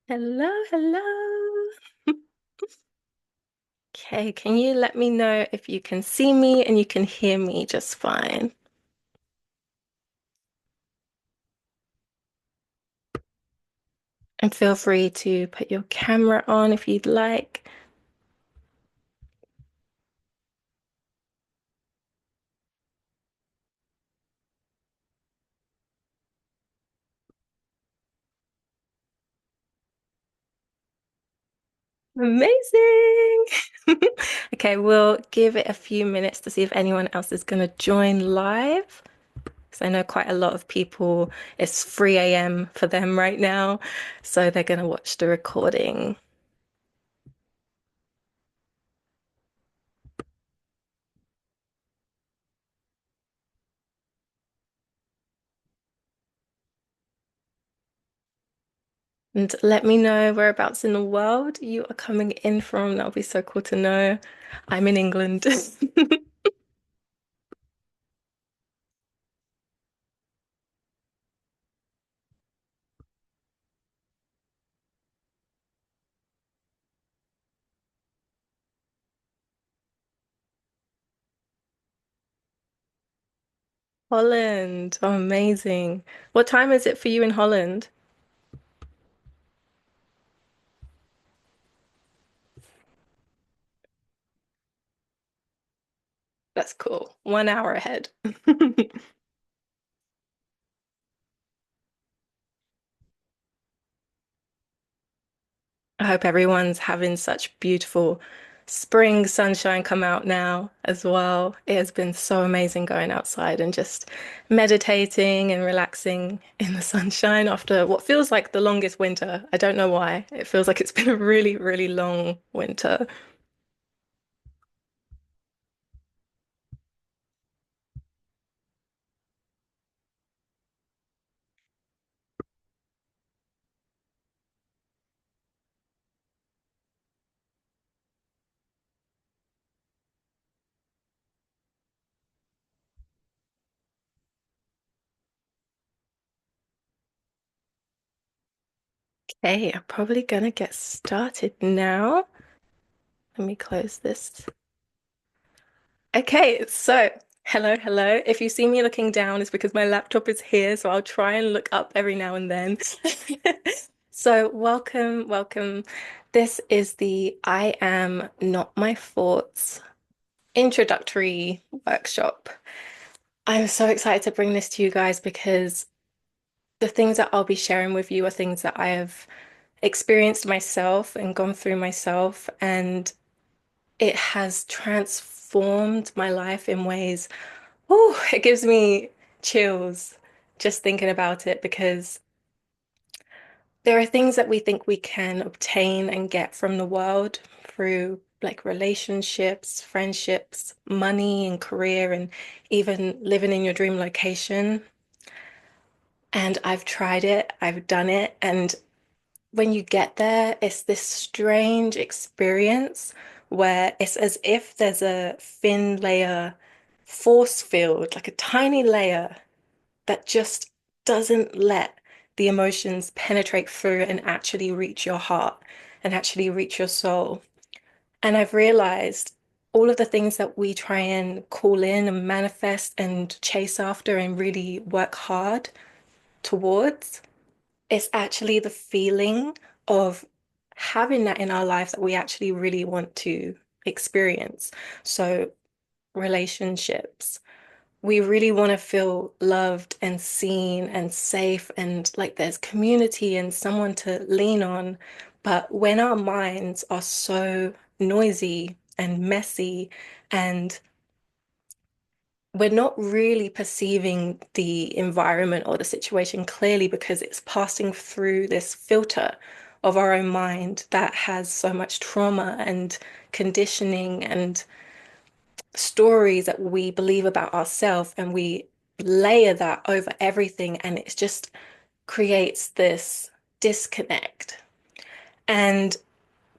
Hello, hello. Okay, can you let me know if you can see me and you can hear me just fine? And feel free to put your camera on if you'd like. Amazing. Okay, we'll give it a few minutes to see if anyone else is going to join live. Because I know quite a lot of people, it's 3 a.m. for them right now. So they're going to watch the recording. And let me know whereabouts in the world you are coming in from. That'll be so cool to know. I'm in England. Holland. Oh, amazing. What time is it for you in Holland? That's cool. 1 hour ahead. I hope everyone's having such beautiful spring sunshine come out now as well. It has been so amazing going outside and just meditating and relaxing in the sunshine after what feels like the longest winter. I don't know why. It feels like it's been a really, really long winter. Okay, I'm probably gonna get started now. Let me close this. Okay, so hello, hello. If you see me looking down, it's because my laptop is here, so I'll try and look up every now and then. So, welcome, welcome. This is the I Am Not My Thoughts introductory workshop. I'm so excited to bring this to you guys because the things that I'll be sharing with you are things that I have experienced myself and gone through myself, and it has transformed my life in ways. Oh, it gives me chills just thinking about it because there are things that we think we can obtain and get from the world through like relationships, friendships, money and career, and even living in your dream location. And I've tried it, I've done it, and when you get there, it's this strange experience where it's as if there's a thin layer force field, like a tiny layer that just doesn't let the emotions penetrate through and actually reach your heart and actually reach your soul. And I've realized all of the things that we try and call in and manifest and chase after and really work hard towards, it's actually the feeling of having that in our life that we actually really want to experience. So, relationships. We really want to feel loved and seen and safe and like there's community and someone to lean on. But when our minds are so noisy and messy and we're not really perceiving the environment or the situation clearly because it's passing through this filter of our own mind that has so much trauma and conditioning and stories that we believe about ourselves, and we layer that over everything, and it just creates this disconnect. And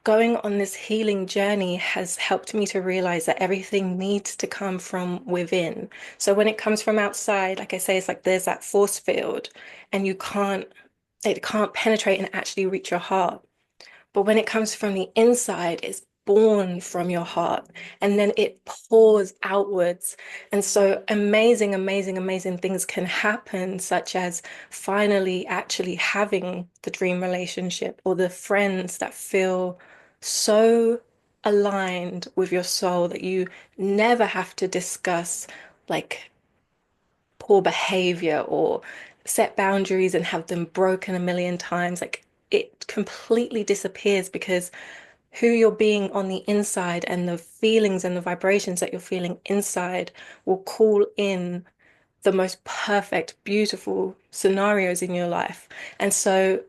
going on this healing journey has helped me to realize that everything needs to come from within. So when it comes from outside, like I say, it's like there's that force field, and you can't It can't penetrate and actually reach your heart. But when it comes from the inside, it's born from your heart and then it pours outwards. And so amazing, amazing, amazing things can happen, such as finally actually having the dream relationship or the friends that feel so aligned with your soul that you never have to discuss like poor behavior or set boundaries and have them broken a million times. Like it completely disappears because who you're being on the inside and the feelings and the vibrations that you're feeling inside will call in the most perfect, beautiful scenarios in your life. And so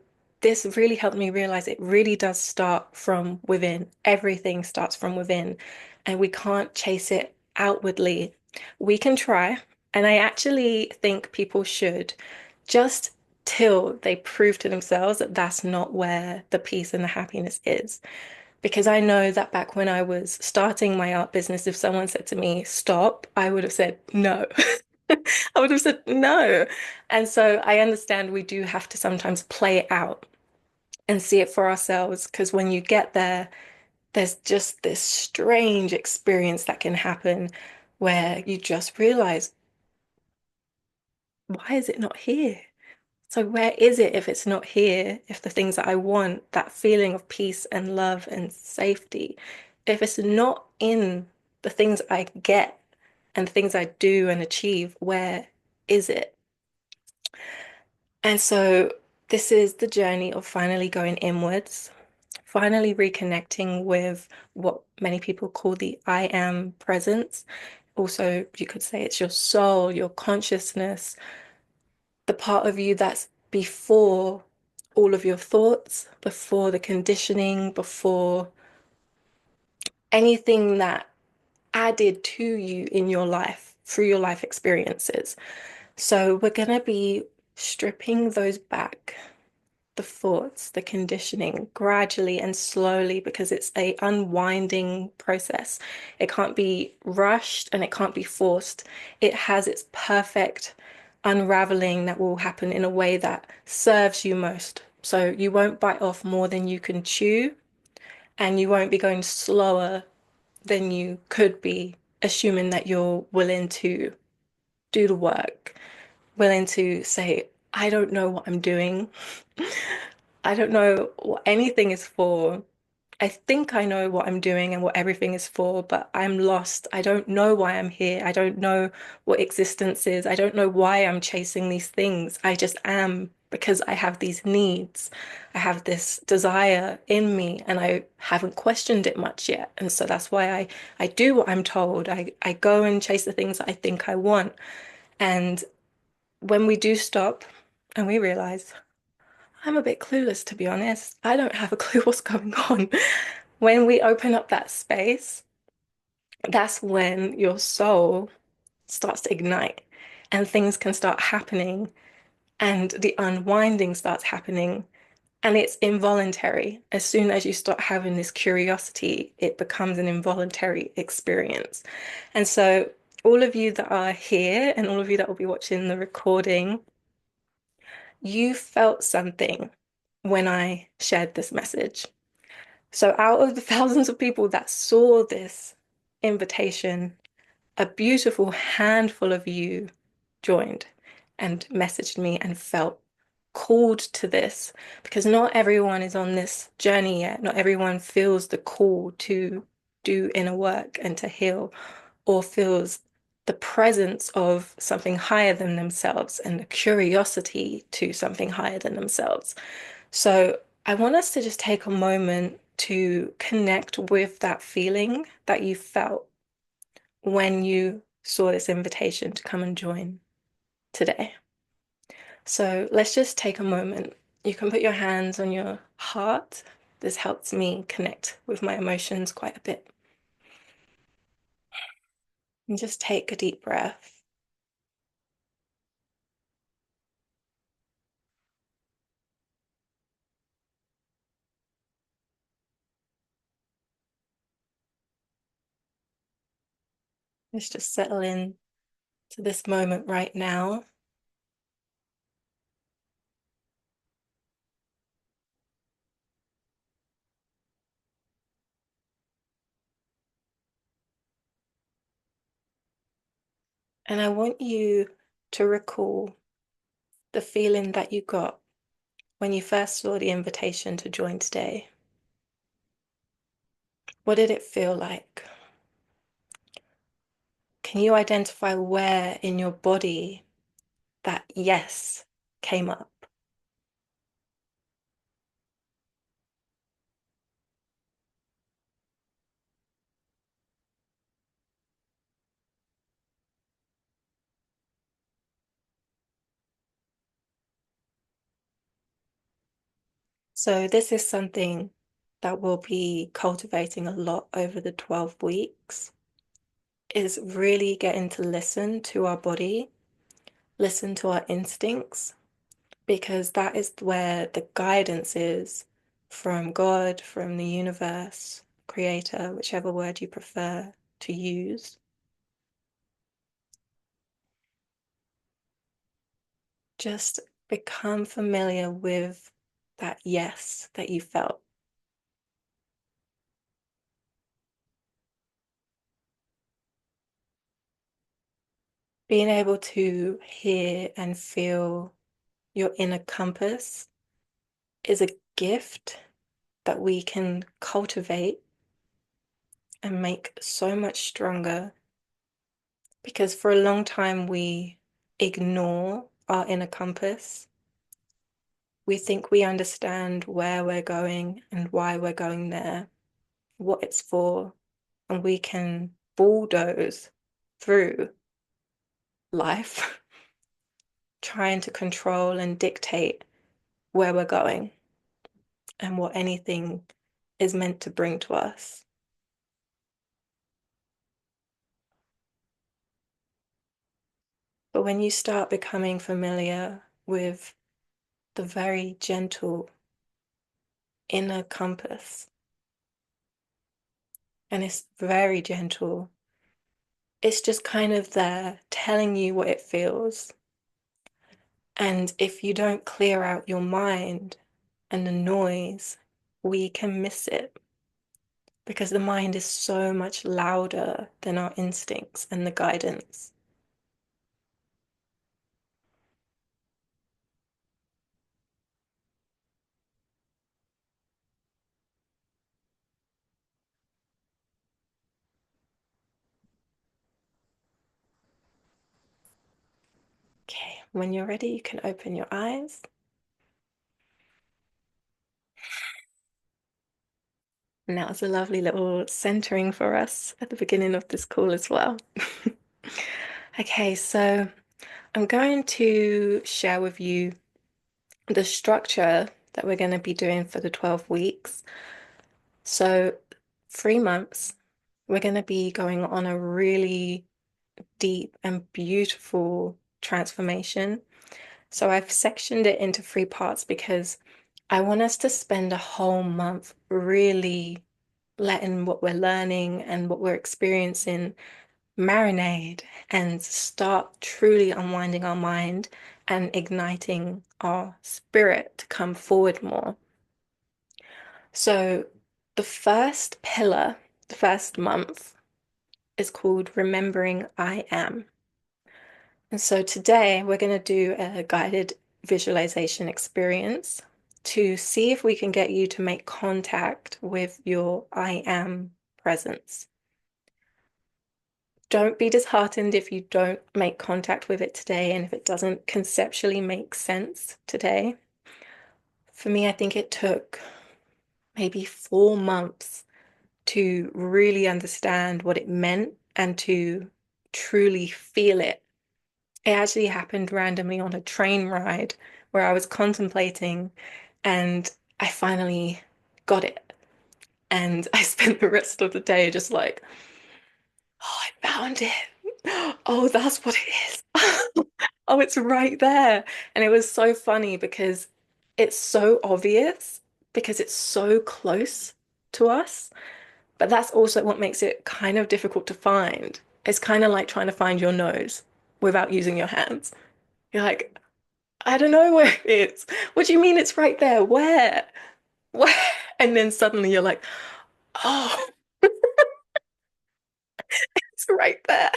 this really helped me realize it really does start from within. Everything starts from within, and we can't chase it outwardly. We can try, and I actually think people should just till they prove to themselves that that's not where the peace and the happiness is. Because I know that back when I was starting my art business, if someone said to me, stop, I would have said no. I would have said no. And so I understand we do have to sometimes play it out and see it for ourselves. Because when you get there, there's just this strange experience that can happen where you just realize, why is it not here? So where is it if it's not here? If the things that I want, that feeling of peace and love and safety, if it's not in the things I get and the things I do and achieve, where is it? And so this is the journey of finally going inwards, finally reconnecting with what many people call the I am presence. Also, you could say it's your soul, your consciousness, the part of you that's before all of your thoughts, before the conditioning, before anything that added to you in your life through your life experiences. So we're going to be stripping those back, the thoughts, the conditioning, gradually and slowly, because it's a unwinding process. It can't be rushed and it can't be forced. It has its perfect unraveling that will happen in a way that serves you most. So you won't bite off more than you can chew, and you won't be going slower than you could be, assuming that you're willing to do the work, willing to say, I don't know what I'm doing. I don't know what anything is for. I think I know what I'm doing and what everything is for, but I'm lost. I don't know why I'm here. I don't know what existence is. I don't know why I'm chasing these things. I just am because I have these needs. I have this desire in me and I haven't questioned it much yet. And so that's why I do what I'm told. I go and chase the things that I think I want. And when we do stop and we realize, I'm a bit clueless, to be honest. I don't have a clue what's going on. When we open up that space, that's when your soul starts to ignite and things can start happening and the unwinding starts happening. And it's involuntary. As soon as you start having this curiosity, it becomes an involuntary experience. And so, all of you that are here and all of you that will be watching the recording, you felt something when I shared this message. So, out of the thousands of people that saw this invitation, a beautiful handful of you joined and messaged me and felt called to this because not everyone is on this journey yet. Not everyone feels the call to do inner work and to heal or feels the presence of something higher than themselves and the curiosity to something higher than themselves. So I want us to just take a moment to connect with that feeling that you felt when you saw this invitation to come and join today. So let's just take a moment. You can put your hands on your heart. This helps me connect with my emotions quite a bit. And just take a deep breath. Let's just settle in to this moment right now. And I want you to recall the feeling that you got when you first saw the invitation to join today. What did it feel like? Can you identify where in your body that yes came up? So, this is something that we'll be cultivating a lot over the 12 weeks, is really getting to listen to our body, listen to our instincts, because that is where the guidance is from God, from the universe, creator, whichever word you prefer to use. Just become familiar with that yes that you felt. Being able to hear and feel your inner compass is a gift that we can cultivate and make so much stronger, because for a long time we ignore our inner compass. We think we understand where we're going and why we're going there, what it's for, and we can bulldoze through life trying to control and dictate where we're going and what anything is meant to bring to us. But when you start becoming familiar with the very gentle inner compass, and it's very gentle, it's just kind of there telling you what it feels. And if you don't clear out your mind and the noise, we can miss it, because the mind is so much louder than our instincts and the guidance. Okay, when you're ready, you can open your eyes. And that was a lovely little centering for us at the beginning of this call as well. Okay, so I'm going to share with you the structure that we're going to be doing for the 12 weeks. So, 3 months, we're going to be going on a really deep and beautiful transformation. So, I've sectioned it into 3 parts because I want us to spend a whole month really letting what we're learning and what we're experiencing marinate and start truly unwinding our mind and igniting our spirit to come forward more. So, the first pillar, the first month, is called Remembering I Am. And so today we're going to do a guided visualization experience to see if we can get you to make contact with your I am presence. Don't be disheartened if you don't make contact with it today and if it doesn't conceptually make sense today. For me, I think it took maybe 4 months to really understand what it meant and to truly feel it. It actually happened randomly on a train ride where I was contemplating and I finally got it. And I spent the rest of the day just like, oh, I found it. Oh, that's what it is. Oh, it's right there. And it was so funny because it's so obvious, because it's so close to us. But that's also what makes it kind of difficult to find. It's kind of like trying to find your nose without using your hands. You're like, I don't know where it is. What do you mean it's right there? Where? Where? And then suddenly you're like, oh, it's right there.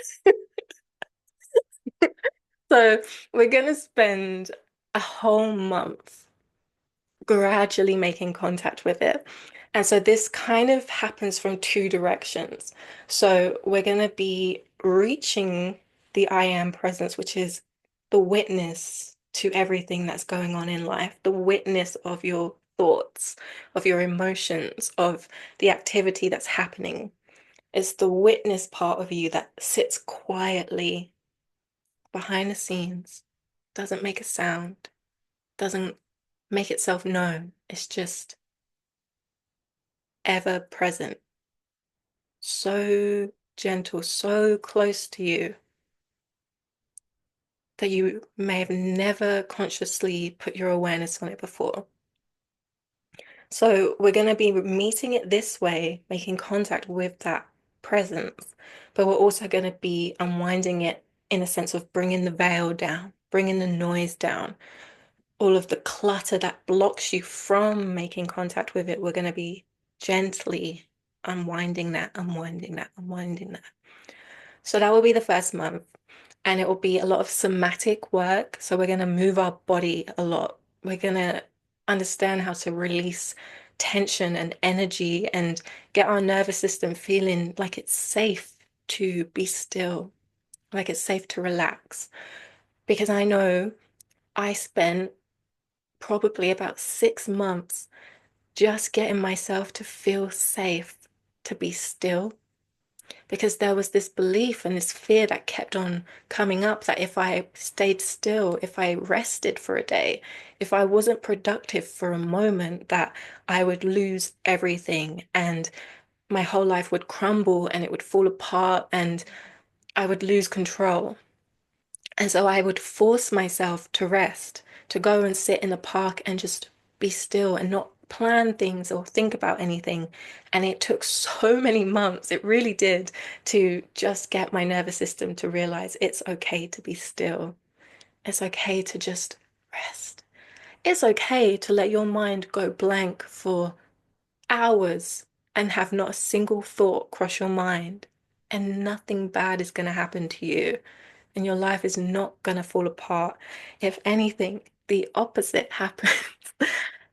So we're going to spend a whole month gradually making contact with it. And so this kind of happens from two directions. So we're going to be reaching the I am presence, which is the witness to everything that's going on in life, the witness of your thoughts, of your emotions, of the activity that's happening. It's the witness part of you that sits quietly behind the scenes, doesn't make a sound, doesn't make itself known. It's just ever present, so gentle, so close to you that you may have never consciously put your awareness on it before. So we're going to be meeting it this way, making contact with that presence, but we're also going to be unwinding it in a sense of bringing the veil down, bringing the noise down, all of the clutter that blocks you from making contact with it. We're going to be gently unwinding that, unwinding that, unwinding that. So that will be the first month. And it will be a lot of somatic work. So we're going to move our body a lot. We're going to understand how to release tension and energy and get our nervous system feeling like it's safe to be still, like it's safe to relax. Because I know I spent probably about 6 months just getting myself to feel safe to be still because there was this belief and this fear that kept on coming up that if I stayed still, if I rested for a day, if I wasn't productive for a moment, that I would lose everything and my whole life would crumble and it would fall apart and I would lose control. And so I would force myself to rest, to go and sit in the park and just be still and not plan things or think about anything. And it took so many months, it really did, to just get my nervous system to realize it's okay to be still. It's okay to just rest. It's okay to let your mind go blank for hours and have not a single thought cross your mind. And nothing bad is going to happen to you and your life is not going to fall apart. If anything, the opposite happens.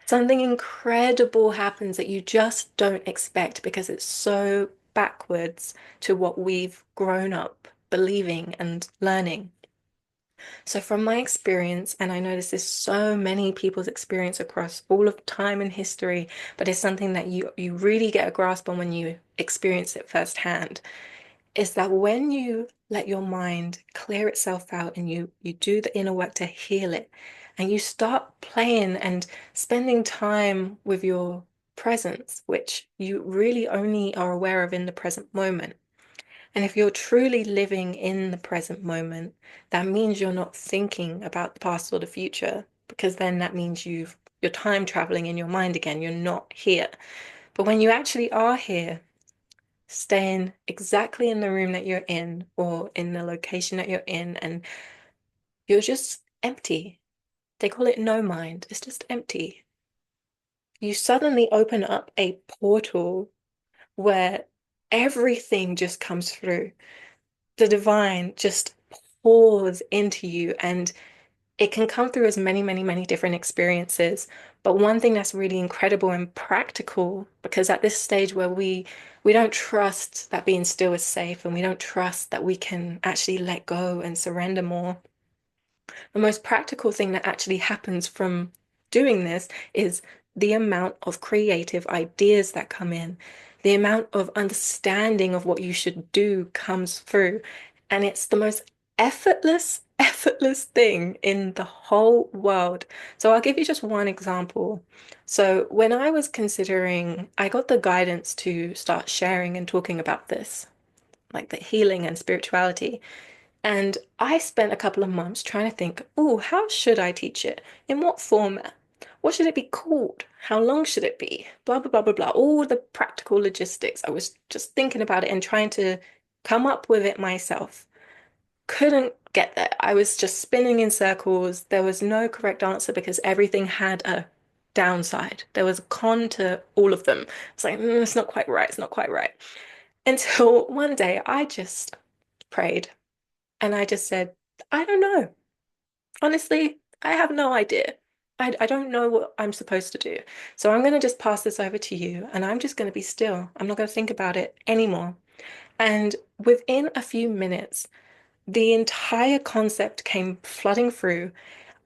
Something incredible happens that you just don't expect because it's so backwards to what we've grown up believing and learning. So, from my experience, and I know this is so many people's experience across all of time and history, but it's something that you really get a grasp on when you experience it firsthand is that when you let your mind clear itself out and you do the inner work to heal it and you start playing and spending time with your presence, which you really only are aware of in the present moment. And if you're truly living in the present moment, that means you're not thinking about the past or the future, because then that means you're time traveling in your mind again. You're not here. But when you actually are here, staying exactly in the room that you're in or in the location that you're in, and you're just empty. They call it no mind. It's just empty. You suddenly open up a portal where everything just comes through. The divine just pours into you, and it can come through as many, many, many different experiences. But one thing that's really incredible and practical, because at this stage where we don't trust that being still is safe and we don't trust that we can actually let go and surrender more, the most practical thing that actually happens from doing this is the amount of creative ideas that come in, the amount of understanding of what you should do comes through. And it's the most effortless thing in the whole world. So I'll give you just one example. So when I was considering, I got the guidance to start sharing and talking about this, like the healing and spirituality. And I spent a couple of months trying to think, oh, how should I teach it? In what format? What should it be called? How long should it be? Blah, blah, blah, blah, blah. All the practical logistics. I was just thinking about it and trying to come up with it myself. Couldn't get there. I was just spinning in circles. There was no correct answer because everything had a downside. There was a con to all of them. It's like, it's not quite right. It's not quite right. Until one day I just prayed. And I just said, I don't know. Honestly, I have no idea. I don't know what I'm supposed to do. So I'm going to just pass this over to you and I'm just going to be still. I'm not going to think about it anymore. And within a few minutes, the entire concept came flooding through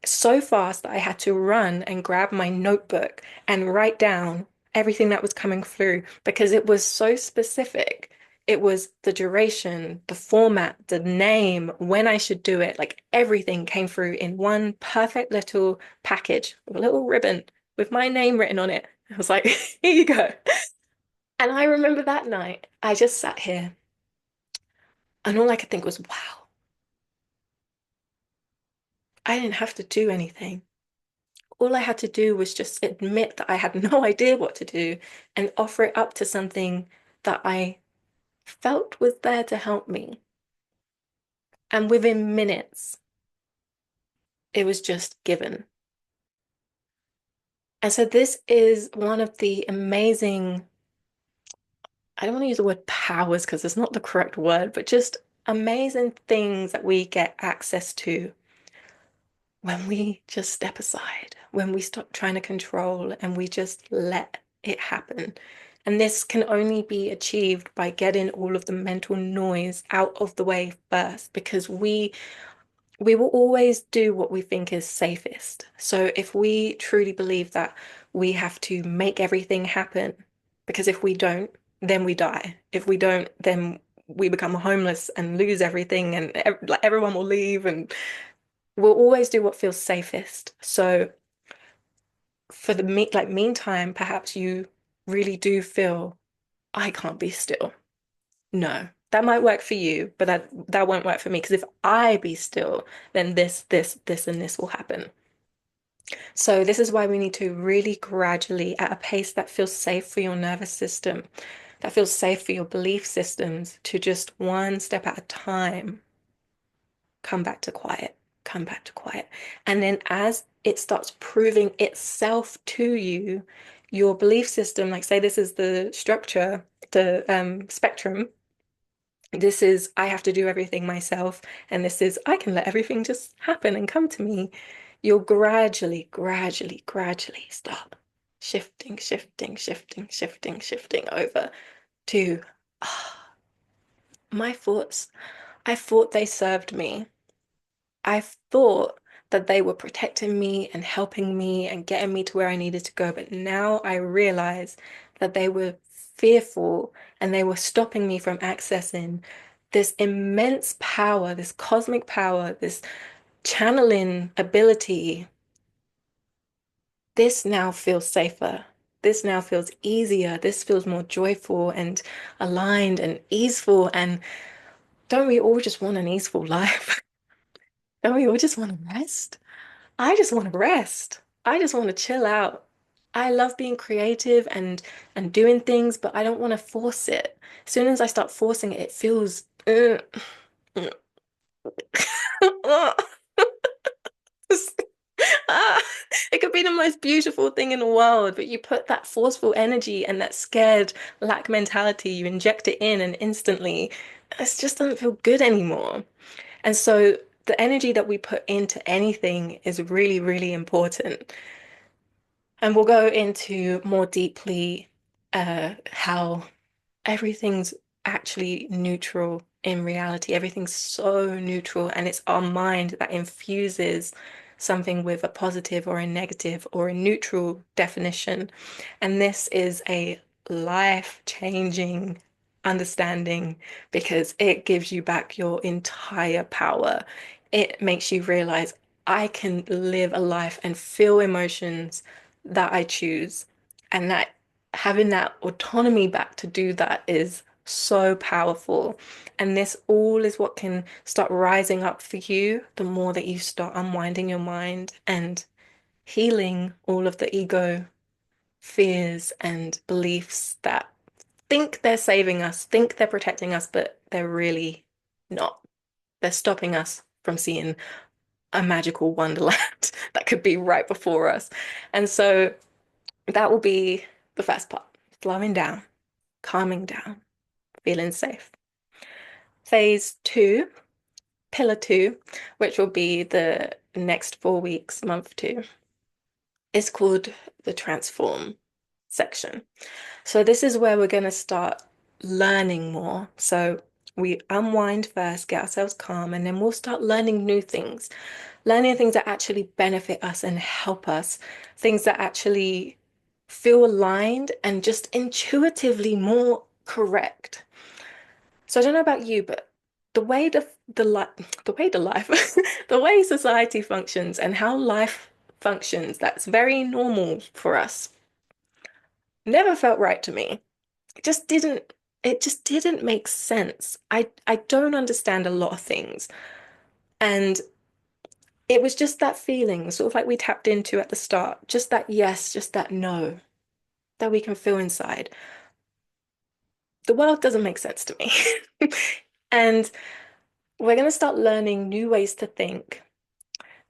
so fast that I had to run and grab my notebook and write down everything that was coming through because it was so specific. It was the duration, the format, the name, when I should do it. Like everything came through in one perfect little package with a little ribbon with my name written on it. I was like, here you go. And I remember that night, I just sat here and all I could think was, wow, I didn't have to do anything. All I had to do was just admit that I had no idea what to do and offer it up to something that I felt was there to help me. And within minutes, it was just given. And so this is one of the amazing, I don't want to use the word powers because it's not the correct word, but just amazing things that we get access to when we just step aside, when we stop trying to control and we just let it happen. And this can only be achieved by getting all of the mental noise out of the way first, because we will always do what we think is safest. So if we truly believe that we have to make everything happen, because if we don't, then we die. If we don't, then we become homeless and lose everything, and like everyone will leave, and we'll always do what feels safest. So for the meantime, perhaps you really do feel I can't be still. No, that might work for you, but that won't work for me because if I be still, then this, and this will happen. So this is why we need to really gradually, at a pace that feels safe for your nervous system, that feels safe for your belief systems, to just one step at a time come back to quiet, come back to quiet. And then as it starts proving itself to you, your belief system, like say this is the structure, the spectrum, this is I have to do everything myself, and this is I can let everything just happen and come to me. You'll gradually, gradually, gradually start shifting, shifting, shifting, shifting, shifting over to ah, my thoughts. I thought they served me. I thought that they were protecting me and helping me and getting me to where I needed to go. But now I realize that they were fearful and they were stopping me from accessing this immense power, this cosmic power, this channeling ability. This now feels safer. This now feels easier. This feels more joyful and aligned and easeful. And don't we all just want an easeful life? Don't we all just want to rest? I just want to rest. I just want to chill out. I love being creative and doing things, but I don't want to force it. As soon as I start forcing it, it feels Ah, it could be the most beautiful thing in the world, but you put that forceful energy and that scared lack mentality, you inject it in, and instantly it just doesn't feel good anymore. And so the energy that we put into anything is really, really important. And we'll go into more deeply how everything's actually neutral in reality. Everything's so neutral, and it's our mind that infuses something with a positive or a negative or a neutral definition. And this is a life-changing understanding because it gives you back your entire power. It makes you realize I can live a life and feel emotions that I choose, and that having that autonomy back to do that is so powerful. And this all is what can start rising up for you the more that you start unwinding your mind and healing all of the ego fears and beliefs that think they're saving us, think they're protecting us, but they're really not. They're stopping us from seeing a magical wonderland that could be right before us. And so that will be the first part, slowing down, calming down, feeling safe. Phase two, pillar two, which will be the next 4 weeks, month two, is called the transform section. So this is where we're going to start learning more. So we unwind first, get ourselves calm, and then we'll start learning things that actually benefit us and help us, things that actually feel aligned and just intuitively more correct. So I don't know about you, but the way the li the way the life the way society functions and how life functions, that's very normal for us, never felt right to me. It just didn't make sense. I don't understand a lot of things. And it was just that feeling, sort of like we tapped into at the start, just that yes, just that no, that we can feel inside. The world doesn't make sense to me. And we're going to start learning new ways to think,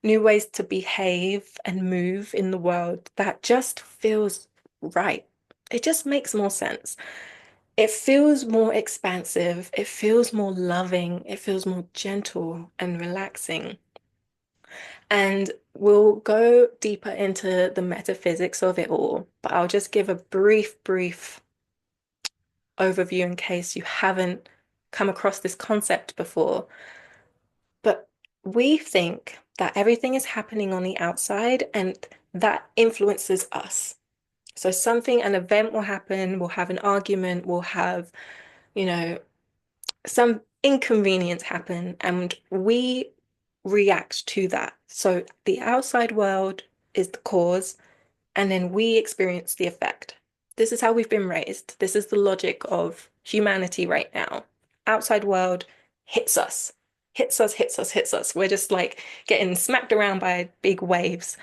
new ways to behave and move in the world that just feels right. It just makes more sense. It feels more expansive. It feels more loving. It feels more gentle and relaxing. And we'll go deeper into the metaphysics of it all, but I'll just give a brief overview in case you haven't come across this concept before. But we think that everything is happening on the outside and that influences us. So an event will happen, we'll have an argument, we'll have, you know, some inconvenience happen, and we react to that. So the outside world is the cause, and then we experience the effect. This is how we've been raised. This is the logic of humanity right now. Outside world hits us, hits us, hits us, hits us. We're just like getting smacked around by big waves.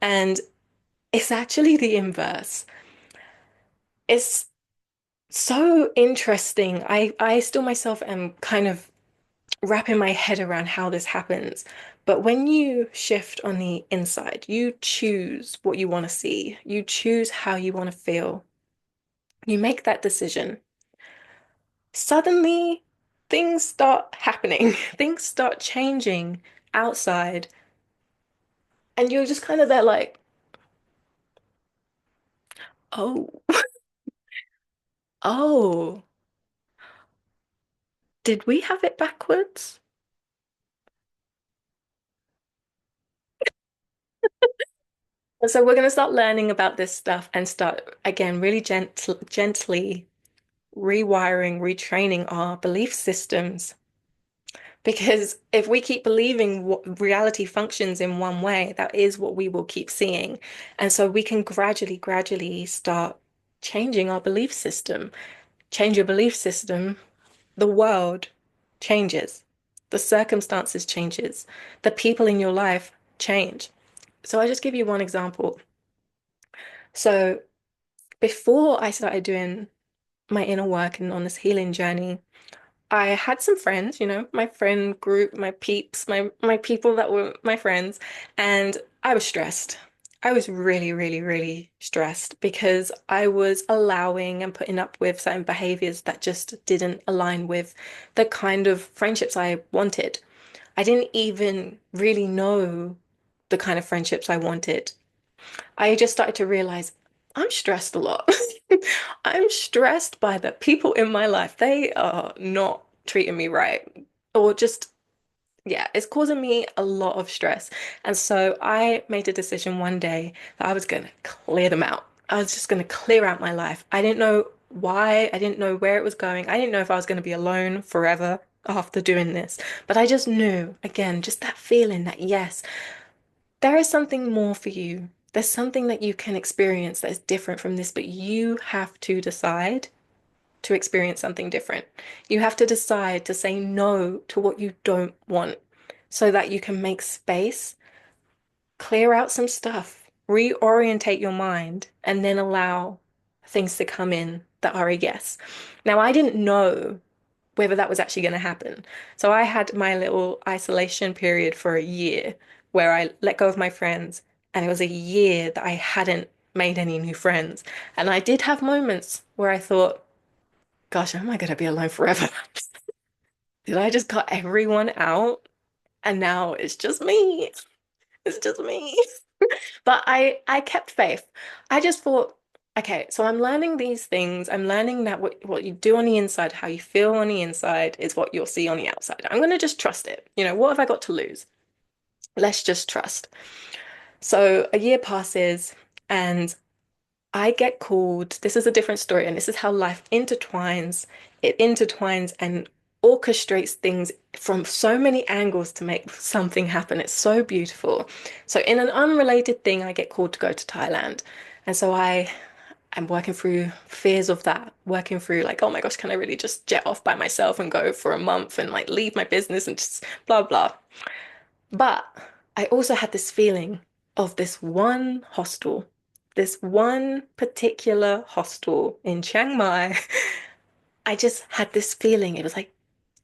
And it's actually the inverse. It's so interesting. I still myself am kind of wrapping my head around how this happens. But when you shift on the inside, you choose what you want to see, you choose how you want to feel, you make that decision. Suddenly, things start happening, things start changing outside, and you're just kind of there like, oh, oh, did we have it backwards? So we're going to start learning about this stuff and start again really gently rewiring, retraining our belief systems. Because if we keep believing what reality functions in one way, that is what we will keep seeing. And so we can gradually start changing our belief system. Change your belief system, the world changes. The circumstances changes. The people in your life change. So I just give you one example. So before I started doing my inner work and on this healing journey, I had some friends, my friend group, my peeps, my people that were my friends, and I was stressed. I was really stressed because I was allowing and putting up with certain behaviors that just didn't align with the kind of friendships I wanted. I didn't even really know the kind of friendships I wanted. I just started to realize I'm stressed a lot. I'm stressed by the people in my life. They are not treating me right. Or just, yeah, it's causing me a lot of stress. And so I made a decision one day that I was going to clear them out. I was just going to clear out my life. I didn't know why, I didn't know where it was going. I didn't know if I was going to be alone forever after doing this. But I just knew, again, just that feeling that yes, there is something more for you. There's something that you can experience that is different from this, but you have to decide to experience something different. You have to decide to say no to what you don't want so that you can make space, clear out some stuff, reorientate your mind, and then allow things to come in that are a yes. Now, I didn't know whether that was actually going to happen. So I had my little isolation period for a year where I let go of my friends, and it was a year that I hadn't made any new friends. And I did have moments where I thought, gosh, am I going to be alone forever? Did I just cut everyone out and now it's just me? It's just me. But I kept faith. I just thought, okay, so I'm learning these things. I'm learning that what you do on the inside, how you feel on the inside is what you'll see on the outside. I'm gonna just trust it. You know, what have I got to lose? Let's just trust. So a year passes and I get called. This is a different story, and this is how life intertwines. It intertwines and orchestrates things from so many angles to make something happen. It's so beautiful. So, in an unrelated thing, I get called to go to Thailand. And so I am working through fears of that, working through like, oh my gosh, can I really just jet off by myself and go for a month and like leave my business and just blah, blah. But I also had this feeling of this one hostel, this one particular hostel in Chiang Mai. I just had this feeling. It was like,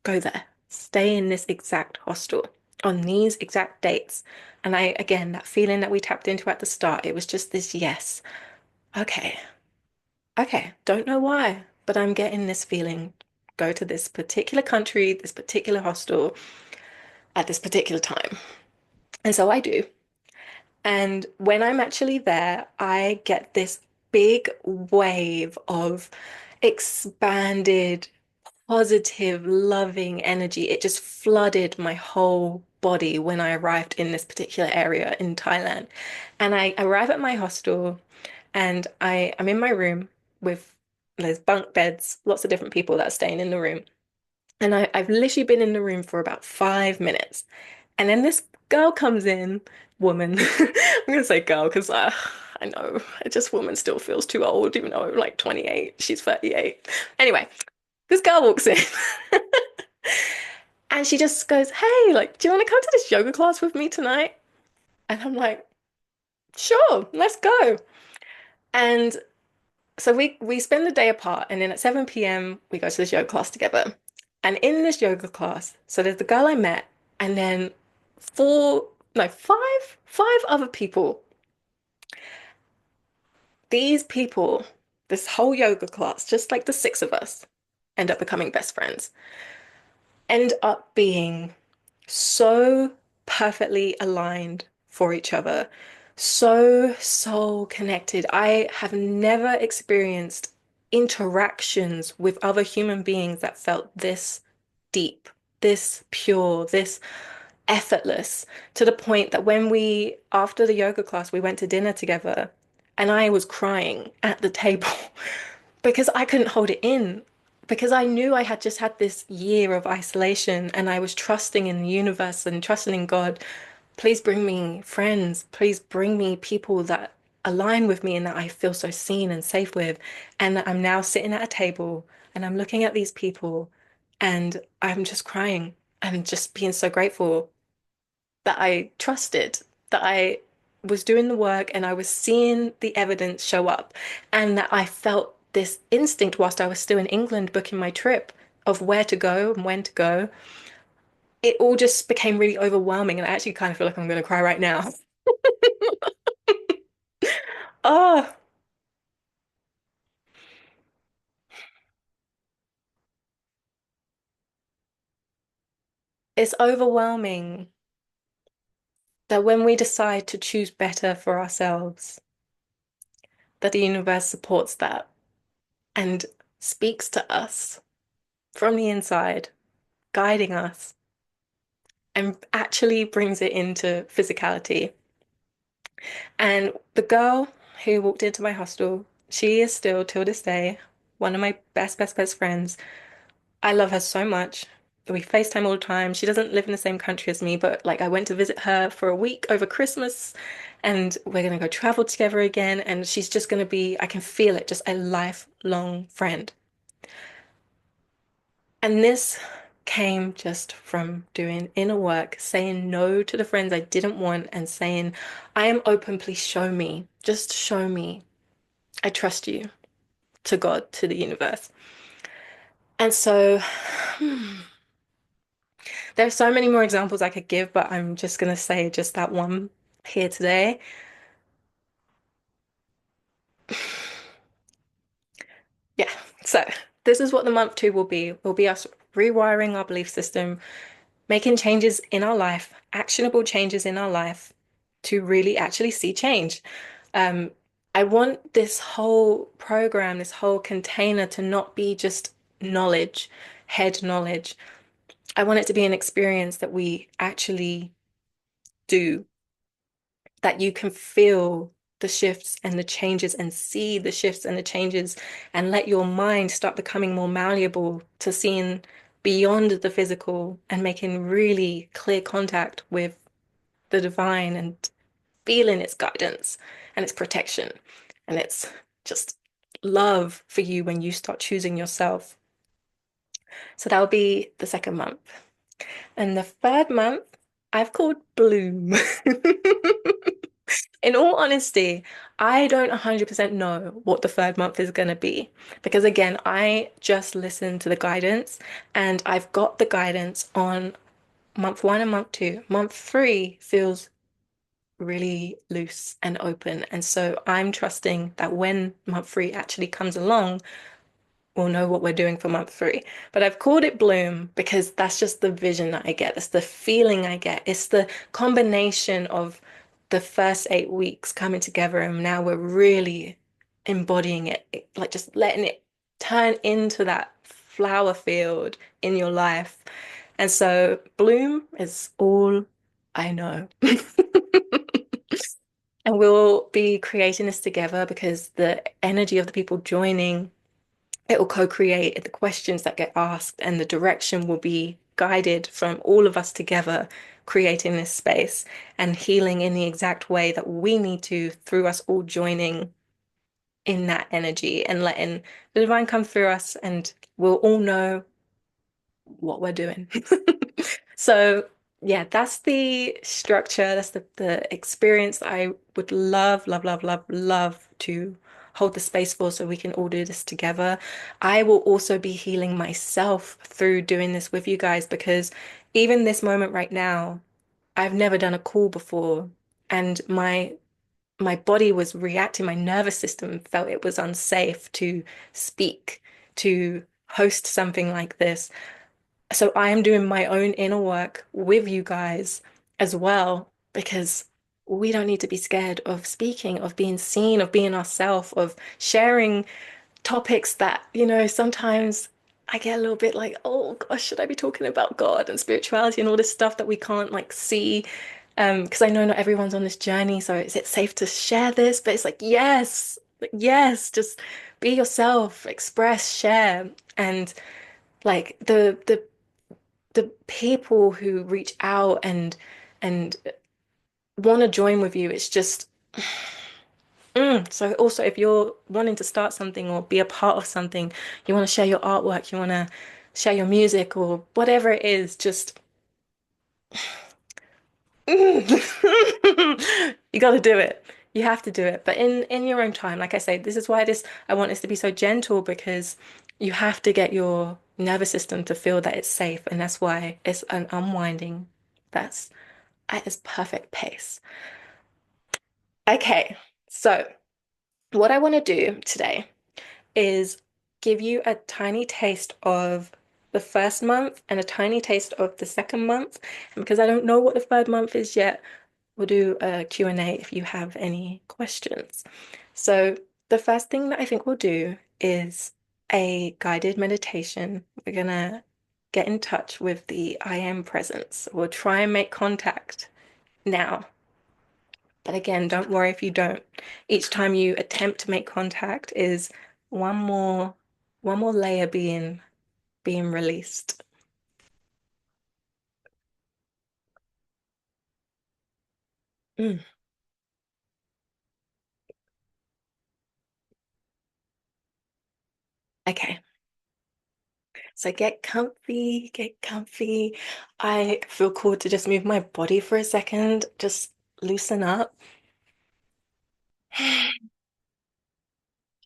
go there, stay in this exact hostel on these exact dates. And I, again, that feeling that we tapped into at the start, it was just this yes. Okay, okay, don't know why, but I'm getting this feeling. Go to this particular country, this particular hostel at this particular time. And so I do. And when I'm actually there, I get this big wave of expanded, positive, loving energy. It just flooded my whole body when I arrived in this particular area in Thailand. And I arrive at my hostel and I'm in my room with there's bunk beds, lots of different people that are staying in the room. And I've literally been in the room for about 5 minutes. And then this girl comes in, woman. I'm gonna say girl because I know, I just woman still feels too old, even though I'm like 28. She's 38. Anyway, this girl walks in and she just goes, hey, like, do you want to come to this yoga class with me tonight? And I'm like, sure, let's go. And so we spend the day apart, and then at 7 p.m. we go to this yoga class together. And in this yoga class, so there's the girl I met, and then four, no, five other people. These people, this whole yoga class, just like the six of us, end up becoming best friends, end up being so perfectly aligned for each other, so soul connected. I have never experienced interactions with other human beings that felt this deep, this pure, this effortless, to the point that when after the yoga class, we went to dinner together and I was crying at the table because I couldn't hold it in. Because I knew I had just had this year of isolation and I was trusting in the universe and trusting in God. Please bring me friends. Please bring me people that align with me and that I feel so seen and safe with. And I'm now sitting at a table and I'm looking at these people and I'm just crying and just being so grateful that I trusted, that I was doing the work and I was seeing the evidence show up, and that I felt this instinct whilst I was still in England booking my trip of where to go and when to go. It all just became really overwhelming, and I actually kind of feel like I'm going to cry right now. Oh, it's overwhelming that when we decide to choose better for ourselves, that the universe supports that and speaks to us from the inside, guiding us and actually brings it into physicality. And the girl who walked into my hostel, she is still, till this day, one of my best friends. I love her so much. We FaceTime all the time. She doesn't live in the same country as me, but like I went to visit her for a week over Christmas and we're gonna go travel together again. And she's just gonna be, I can feel it, just a lifelong friend. And this came just from doing inner work, saying no to the friends I didn't want, and saying, I am open, please show me. Just show me. I trust you, to God, to the universe. And so there's so many more examples I could give, but I'm just going to say just that one here today. Yeah. So this is what the month two will be. Will be us rewiring our belief system, making changes in our life, actionable changes in our life, to really actually see change. Um, I want this whole program, this whole container to not be just knowledge, head knowledge. I want it to be an experience that we actually do, that you can feel the shifts and the changes and see the shifts and the changes and let your mind start becoming more malleable to seeing beyond the physical and making really clear contact with the divine and feeling its guidance and its protection and its just love for you when you start choosing yourself. So that'll be the second month. And the third month, I've called Bloom. In all honesty, I don't 100% know what the third month is going to be because, again, I just listened to the guidance and I've got the guidance on month one and month two. Month three feels really loose and open. And so I'm trusting that when month three actually comes along, we'll know what we're doing for month three. But I've called it Bloom because that's just the vision that I get. That's the feeling I get. It's the combination of the first 8 weeks coming together, and now we're really embodying it, like just letting it turn into that flower field in your life. And so Bloom is all I know. And we'll be creating this together because the energy of the people joining, it will co-create the questions that get asked, and the direction will be guided from all of us together, creating this space and healing in the exact way that we need to through us all joining in that energy and letting the divine come through us, and we'll all know what we're doing. So yeah, that's the structure, that's the experience that I would love, love, love, love, love to hold the space for so we can all do this together. I will also be healing myself through doing this with you guys because even this moment right now, I've never done a call before, and my body was reacting, my nervous system felt it was unsafe to speak, to host something like this. So I am doing my own inner work with you guys as well, because we don't need to be scared of speaking, of being seen, of being ourselves, of sharing topics that, sometimes I get a little bit like, oh gosh, should I be talking about God and spirituality and all this stuff that we can't like see? Because I know not everyone's on this journey, so is it safe to share this? But it's like, yes, just be yourself, express, share. And like the people who reach out and want to join with you, it's just so also if you're wanting to start something or be a part of something, you want to share your artwork, you want to share your music or whatever it is, just you got to do it. You have to do it, but in your own time. Like I say, this is why this I want this to be so gentle, because you have to get your nervous system to feel that it's safe, and that's why it's an unwinding that's at its perfect pace. Okay, so what I want to do today is give you a tiny taste of the first month and a tiny taste of the second month. And because I don't know what the third month is yet, we'll do a Q&A if you have any questions. So the first thing that I think we'll do is a guided meditation. We're gonna get in touch with the I am presence. We'll try and make contact now. But again, don't worry if you don't. Each time you attempt to make contact is one more one more layer being released. Mm, okay. So get comfy, get comfy. I feel called to just move my body for a second, just loosen up.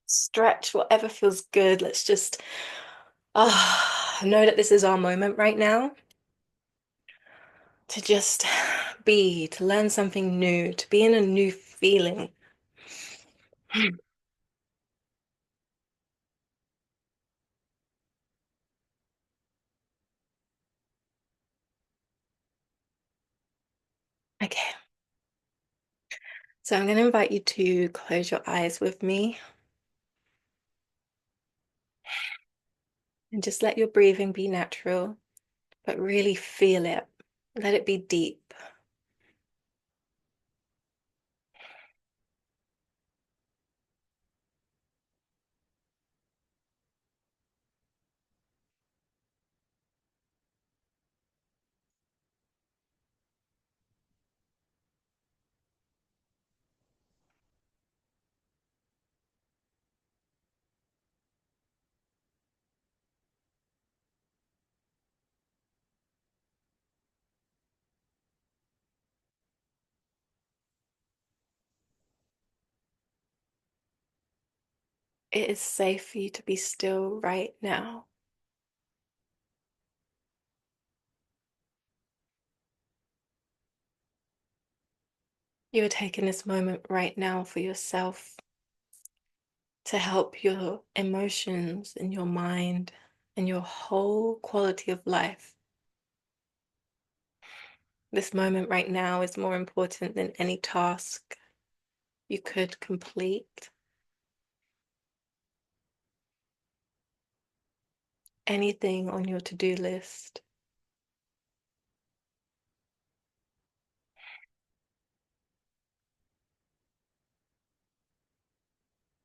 Stretch whatever feels good. Let's just know that this is our moment right now to just be, to learn something new, to be in a new feeling. Okay. So I'm going to invite you to close your eyes with me and just let your breathing be natural, but really feel it. Let it be deep. It is safe for you to be still right now. You are taking this moment right now for yourself to help your emotions and your mind and your whole quality of life. This moment right now is more important than any task you could complete, anything on your to-do list.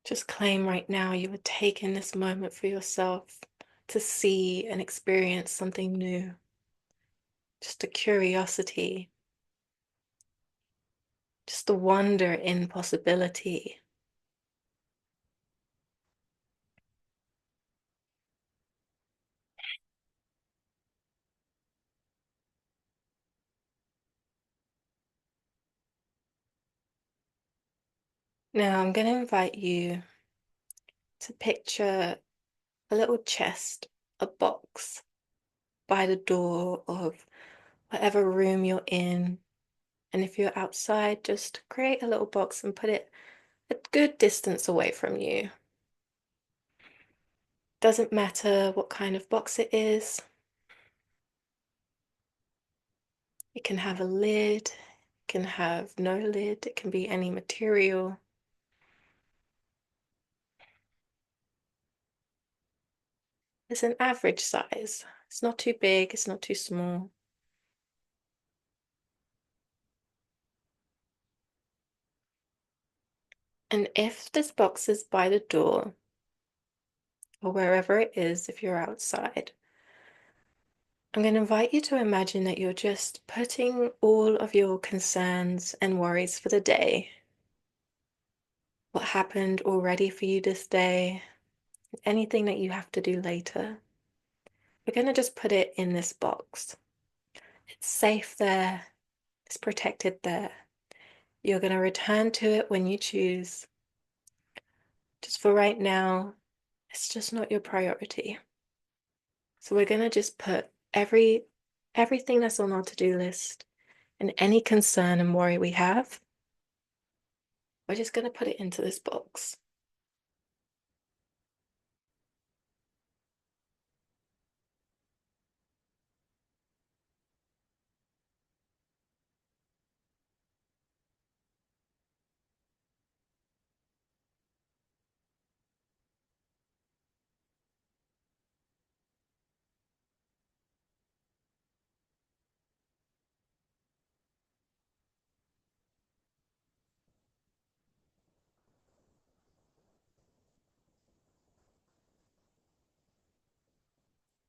Just claim right now you are taking this moment for yourself to see and experience something new. Just a curiosity, just the wonder in possibility. Now I'm going to invite you to picture a little chest, a box by the door of whatever room you're in. And if you're outside, just create a little box and put it a good distance away from you. Doesn't matter what kind of box it is. It can have a lid, it can have no lid, it can be any material. It's an average size. It's not too big, it's not too small. And if this box is by the door, or wherever it is if you're outside, I'm going to invite you to imagine that you're just putting all of your concerns and worries for the day, what happened already for you this day, anything that you have to do later. We're going to just put it in this box. It's safe there, it's protected there. You're going to return to it when you choose. Just for right now, it's just not your priority. So we're going to just put everything that's on our to-do list and any concern and worry we have, we're just going to put it into this box.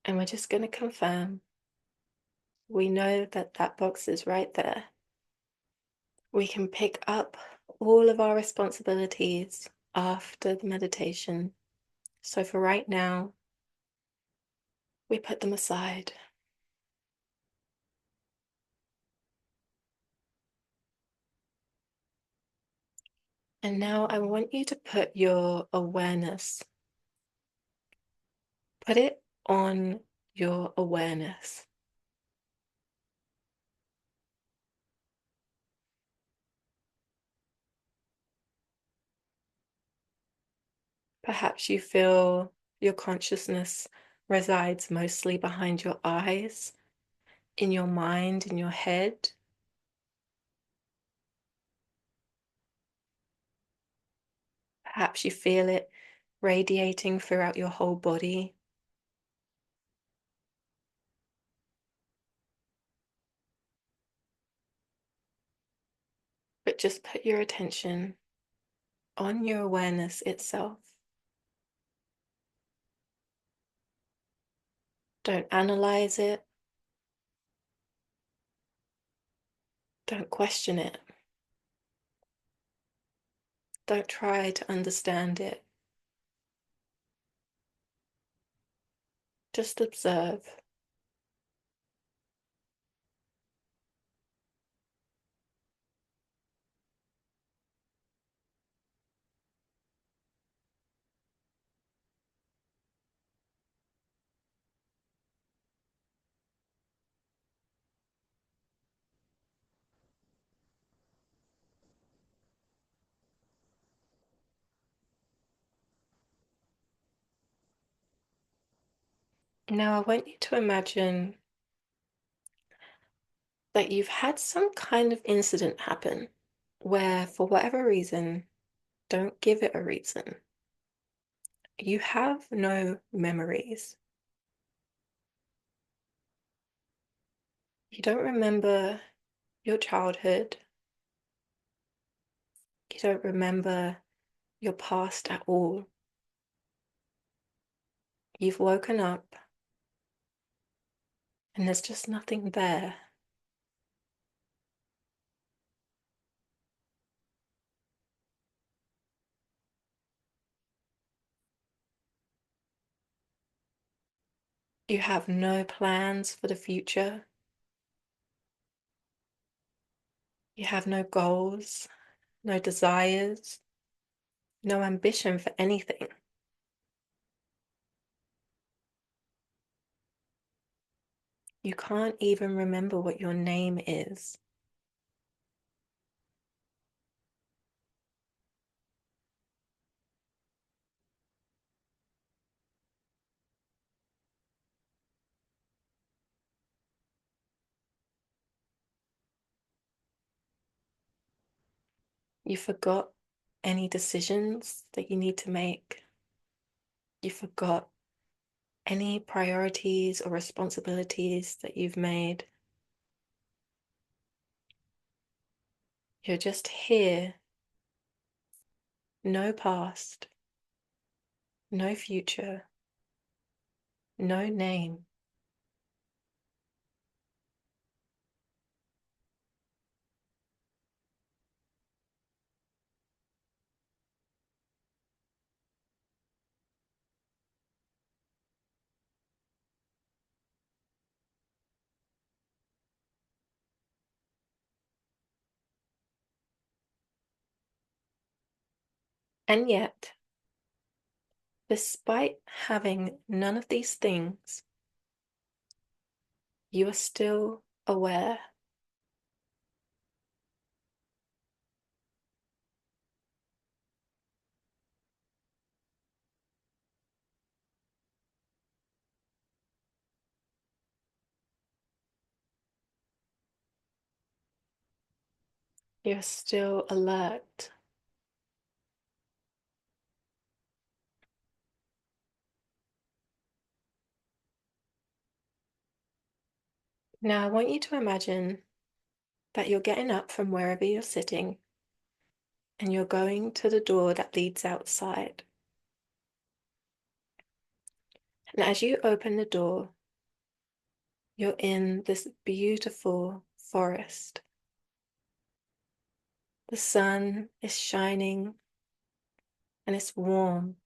And we're just going to confirm we know that that box is right there. We can pick up all of our responsibilities after the meditation. So for right now, we put them aside. And now I want you to put your awareness, put it on your awareness. Perhaps you feel your consciousness resides mostly behind your eyes, in your mind, in your head. Perhaps you feel it radiating throughout your whole body. But just put your attention on your awareness itself. Don't analyze it. Don't question it. Don't try to understand it. Just observe. Now, I want you to imagine that you've had some kind of incident happen where, for whatever reason, don't give it a reason. You have no memories. You don't remember your childhood. You don't remember your past at all. You've woken up and there's just nothing there. You have no plans for the future. You have no goals, no desires, no ambition for anything. You can't even remember what your name is. You forgot any decisions that you need to make. You forgot any priorities or responsibilities that you've made. You're just here. No past, no future, no name. And yet, despite having none of these things, you are still aware. You're still alert. Now, I want you to imagine that you're getting up from wherever you're sitting and you're going to the door that leads outside. And as you open the door, you're in this beautiful forest. The sun is shining and it's warm.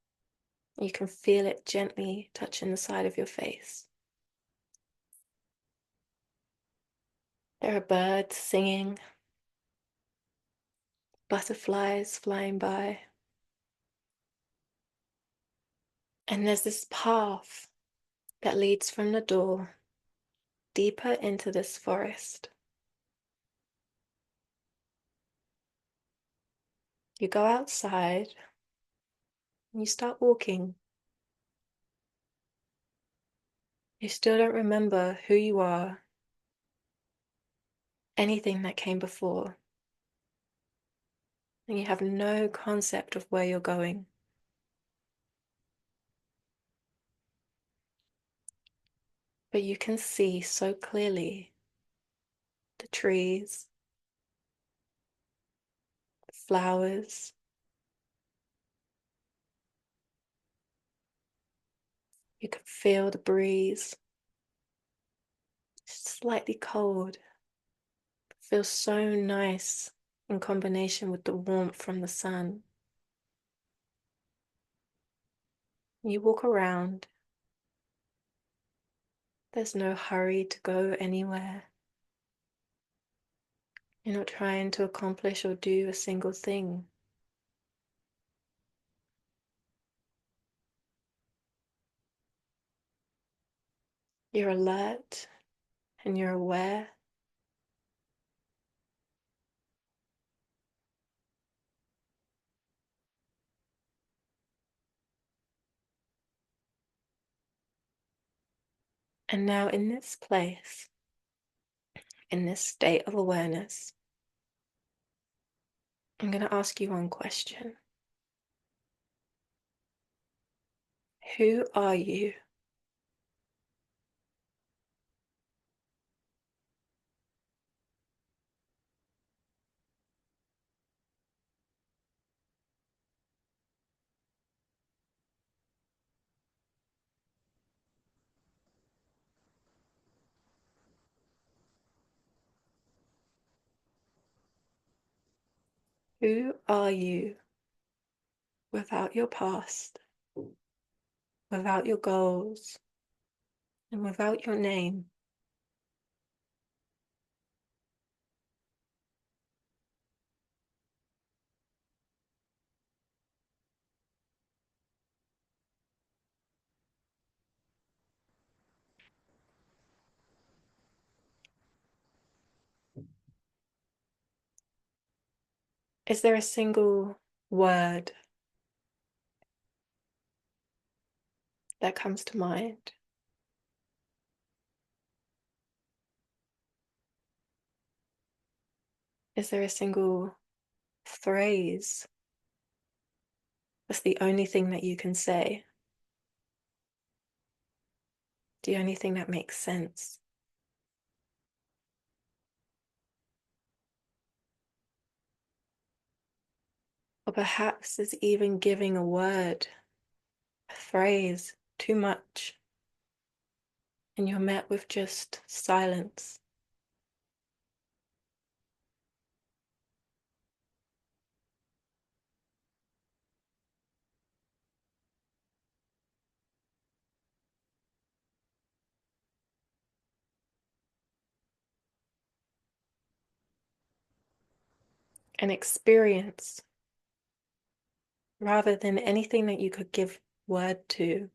You can feel it gently touching the side of your face. There are birds singing, butterflies flying by. And there's this path that leads from the door deeper into this forest. You go outside and you start walking. You still don't remember who you are, anything that came before. and you have no concept of where you're going. But you can see so clearly the trees, the flowers. You can feel the breeze, slightly cold. It feels so nice in combination with the warmth from the sun. You walk around. There's no hurry to go anywhere. You're not trying to accomplish or do a single thing. You're alert and you're aware. And now, in this place, in this state of awareness, I'm going to ask you one question. Who are you? Who are you without your past, without your goals, and without your name? Is there a single word that comes to mind? Is there a single phrase that's the only thing that you can say? The only thing that makes sense? Or perhaps is even giving a word, a phrase, too much, and you're met with just silence. An experience rather than anything that you could give word to.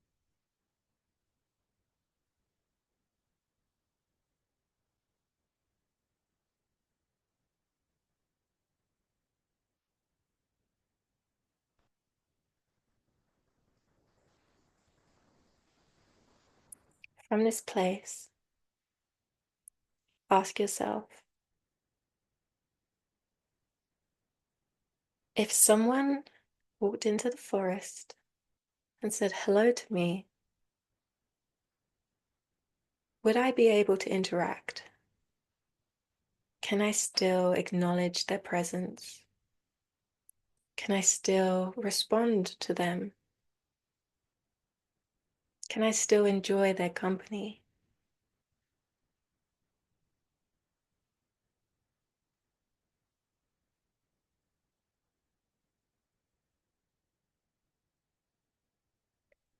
From this place, ask yourself, if someone walked into the forest and said hello to me, would I be able to interact? Can I still acknowledge their presence? Can I still respond to them? Can I still enjoy their company?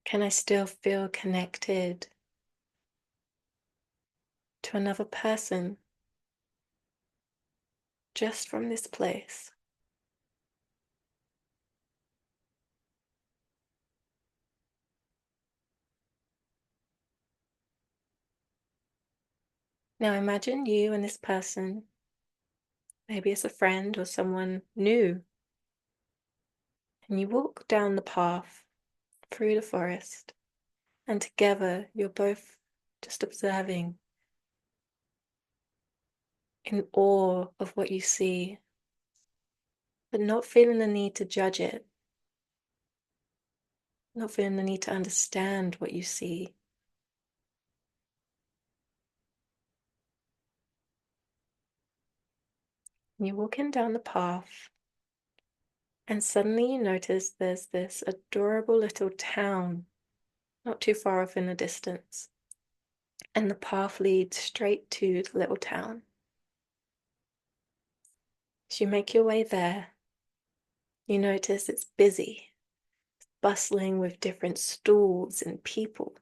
Can I still feel connected to another person just from this place? Now imagine you and this person, maybe it's a friend or someone new, and you walk down the path through the forest, and together you're both just observing in awe of what you see. but not feeling the need to judge it, not feeling the need to understand what you see. You're walking down the path, and suddenly you notice there's this adorable little town not too far off in the distance, and the path leads straight to the little town. As you make your way there, you notice it's busy, bustling with different stalls and people.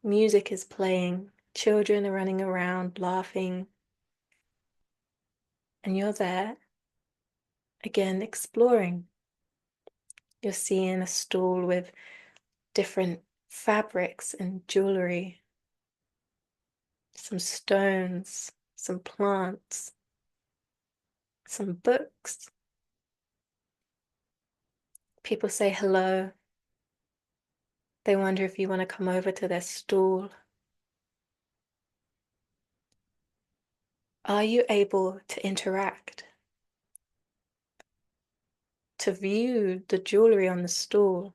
Music is playing, children are running around, laughing, and you're there, again, exploring. You're seeing a stall with different fabrics and jewelry, some stones, some plants, some books. People say hello. They wonder if you want to come over to their stall. Are you able to interact, to view the jewelry on the stall,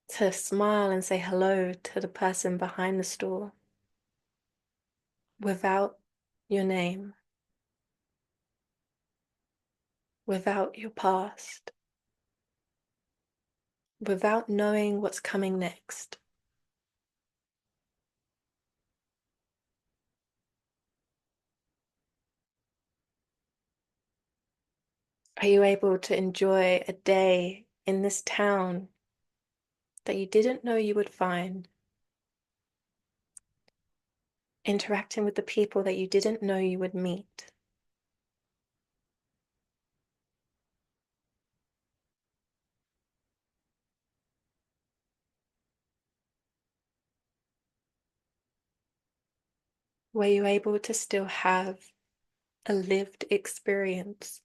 to smile and say hello to the person behind the stall without your name, without your past, without knowing what's coming next? Are you able to enjoy a day in this town that you didn't know you would find, interacting with the people that you didn't know you would meet? Were you able to still have a lived experience?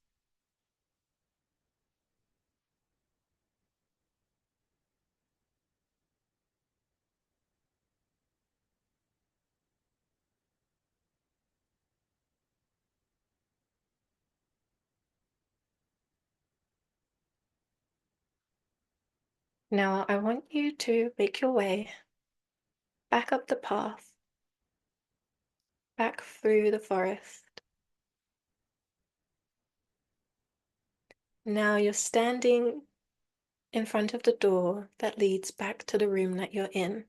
Now, I want you to make your way back up the path, back through the forest. Now you're standing in front of the door that leads back to the room that you're in.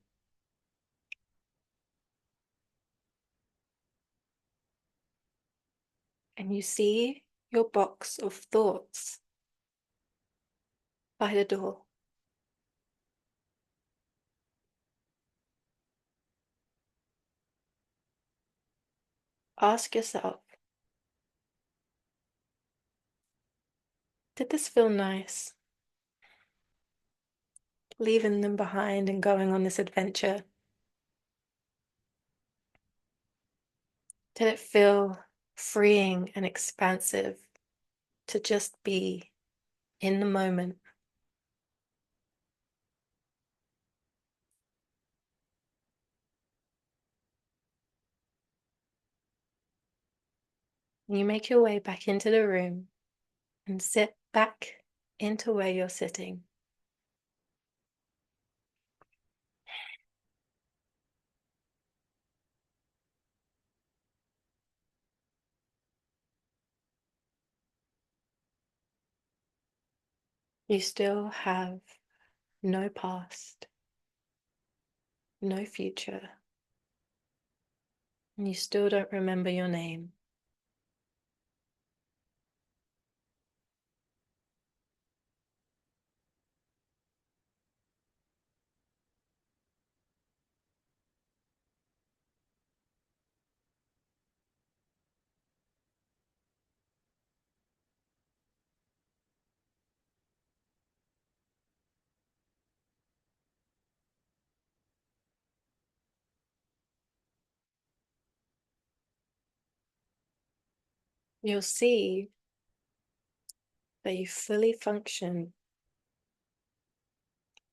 And you see your box of thoughts by the door. Ask yourself, did this feel nice? Leaving them behind and going on this adventure? Did it feel freeing and expansive to just be in the moment? You make your way back into the room and sit back into where you're sitting. You still have no past, no future, and you still don't remember your name. You'll see that you fully function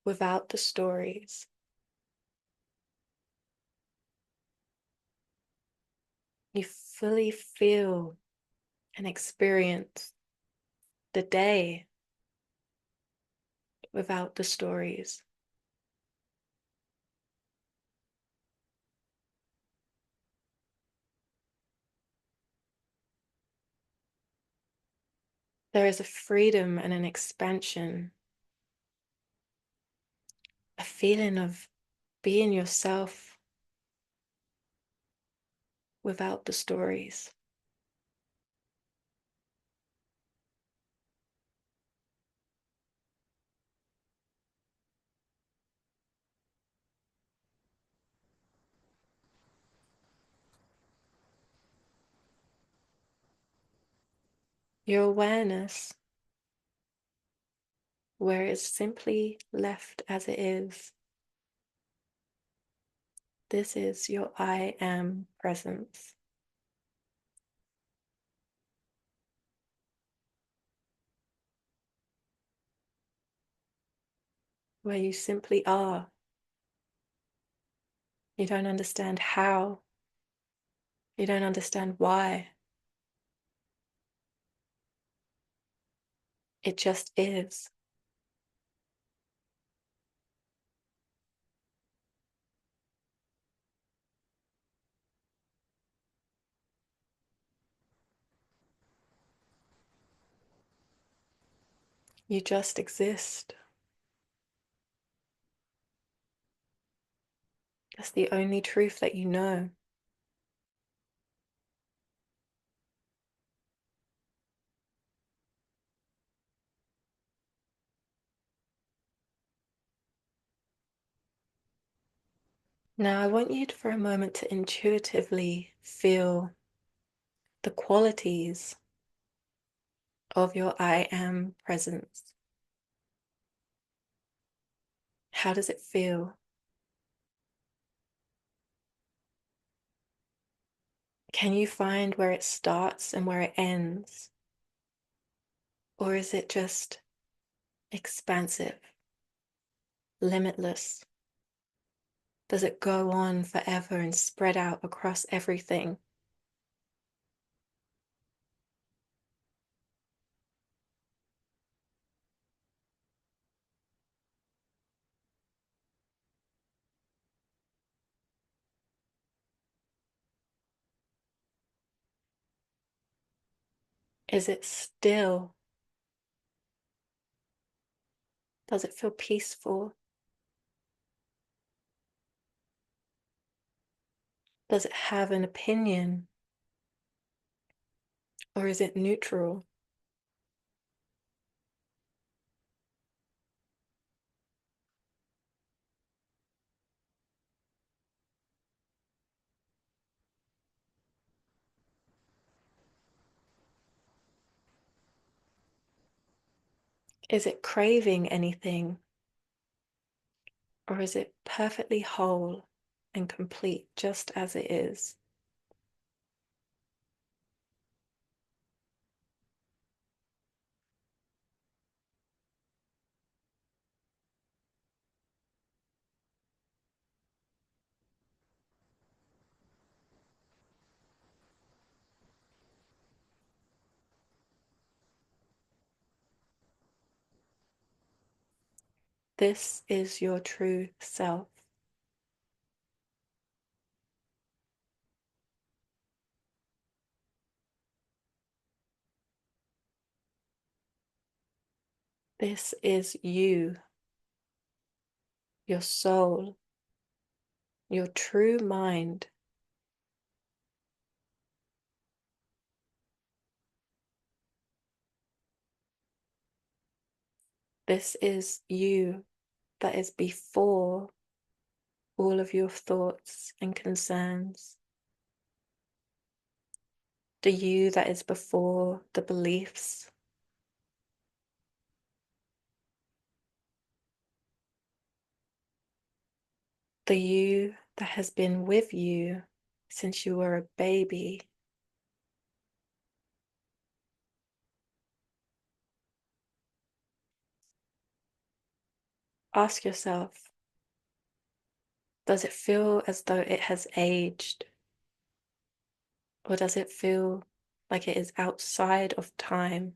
without the stories. You fully feel and experience the day without the stories. There is a freedom and an expansion, a feeling of being yourself without the stories. Your awareness, where it's simply left as it is. This is your I am presence. Where you simply are. You don't understand how. You don't understand why. It just is. You just exist. That's the only truth that you know. Now, I want you to, for a moment, to intuitively feel the qualities of your I am presence. How does it feel? Can you find where it starts and where it ends? Or is it just expansive, limitless? Does it go on forever and spread out across everything? Is it still? Does it feel peaceful? Does it have an opinion? Or is it neutral? Is it craving anything? Or is it perfectly whole and complete just as it is? This is your true self. This is you, your soul, your true mind. This is you that is before all of your thoughts and concerns. The you that is before the beliefs. The you that has been with you since you were a baby. Ask yourself, does it feel as though it has aged? Or does it feel like it is outside of time?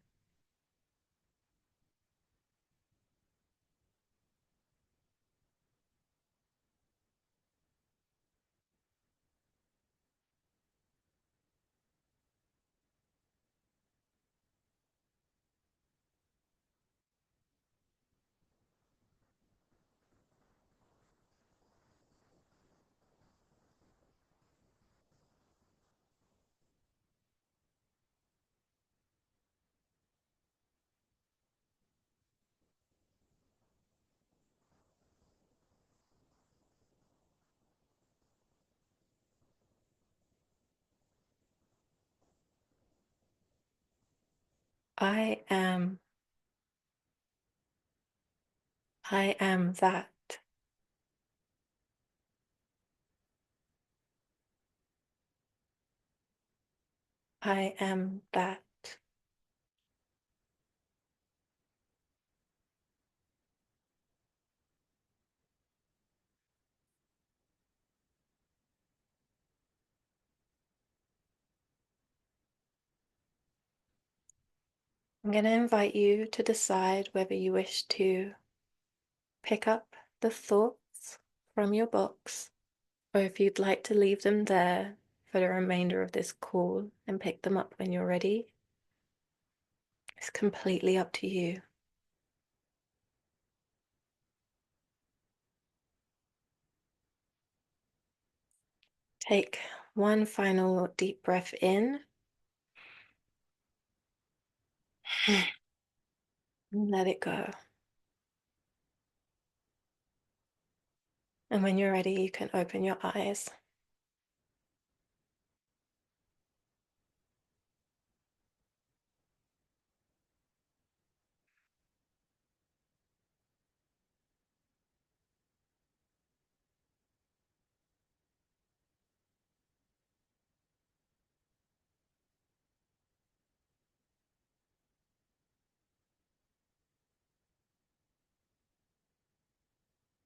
I am. I am that. I am that. I'm going to invite you to decide whether you wish to pick up the thoughts from your box or if you'd like to leave them there for the remainder of this call and pick them up when you're ready. It's completely up to you. Take one final deep breath in and let it go. And when you're ready, you can open your eyes.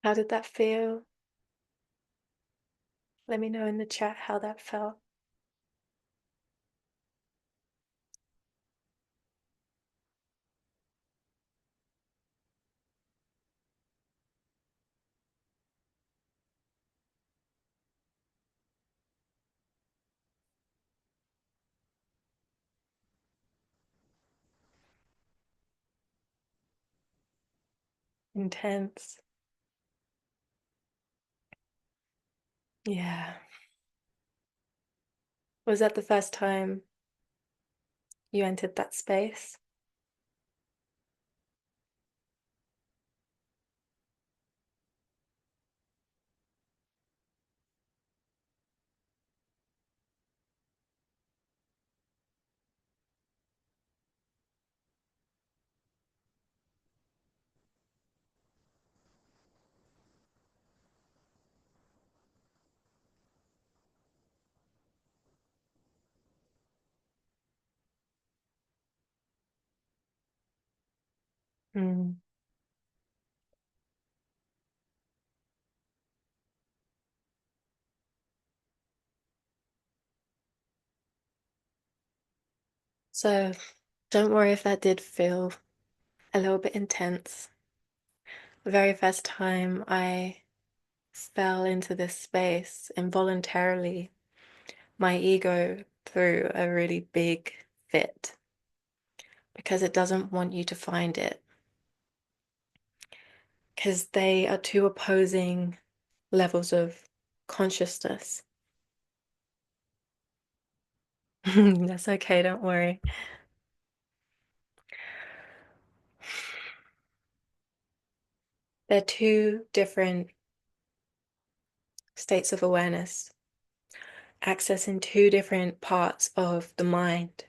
How did that feel? Let me know in the chat how that felt. Intense. Yeah. Was that the first time you entered that space? Mm. So don't worry if that did feel a little bit intense. The very first time I fell into this space involuntarily, my ego threw a really big fit because it doesn't want you to find it. Because they are two opposing levels of consciousness. That's okay, don't worry. They're two different states of awareness, accessing two different parts of the mind.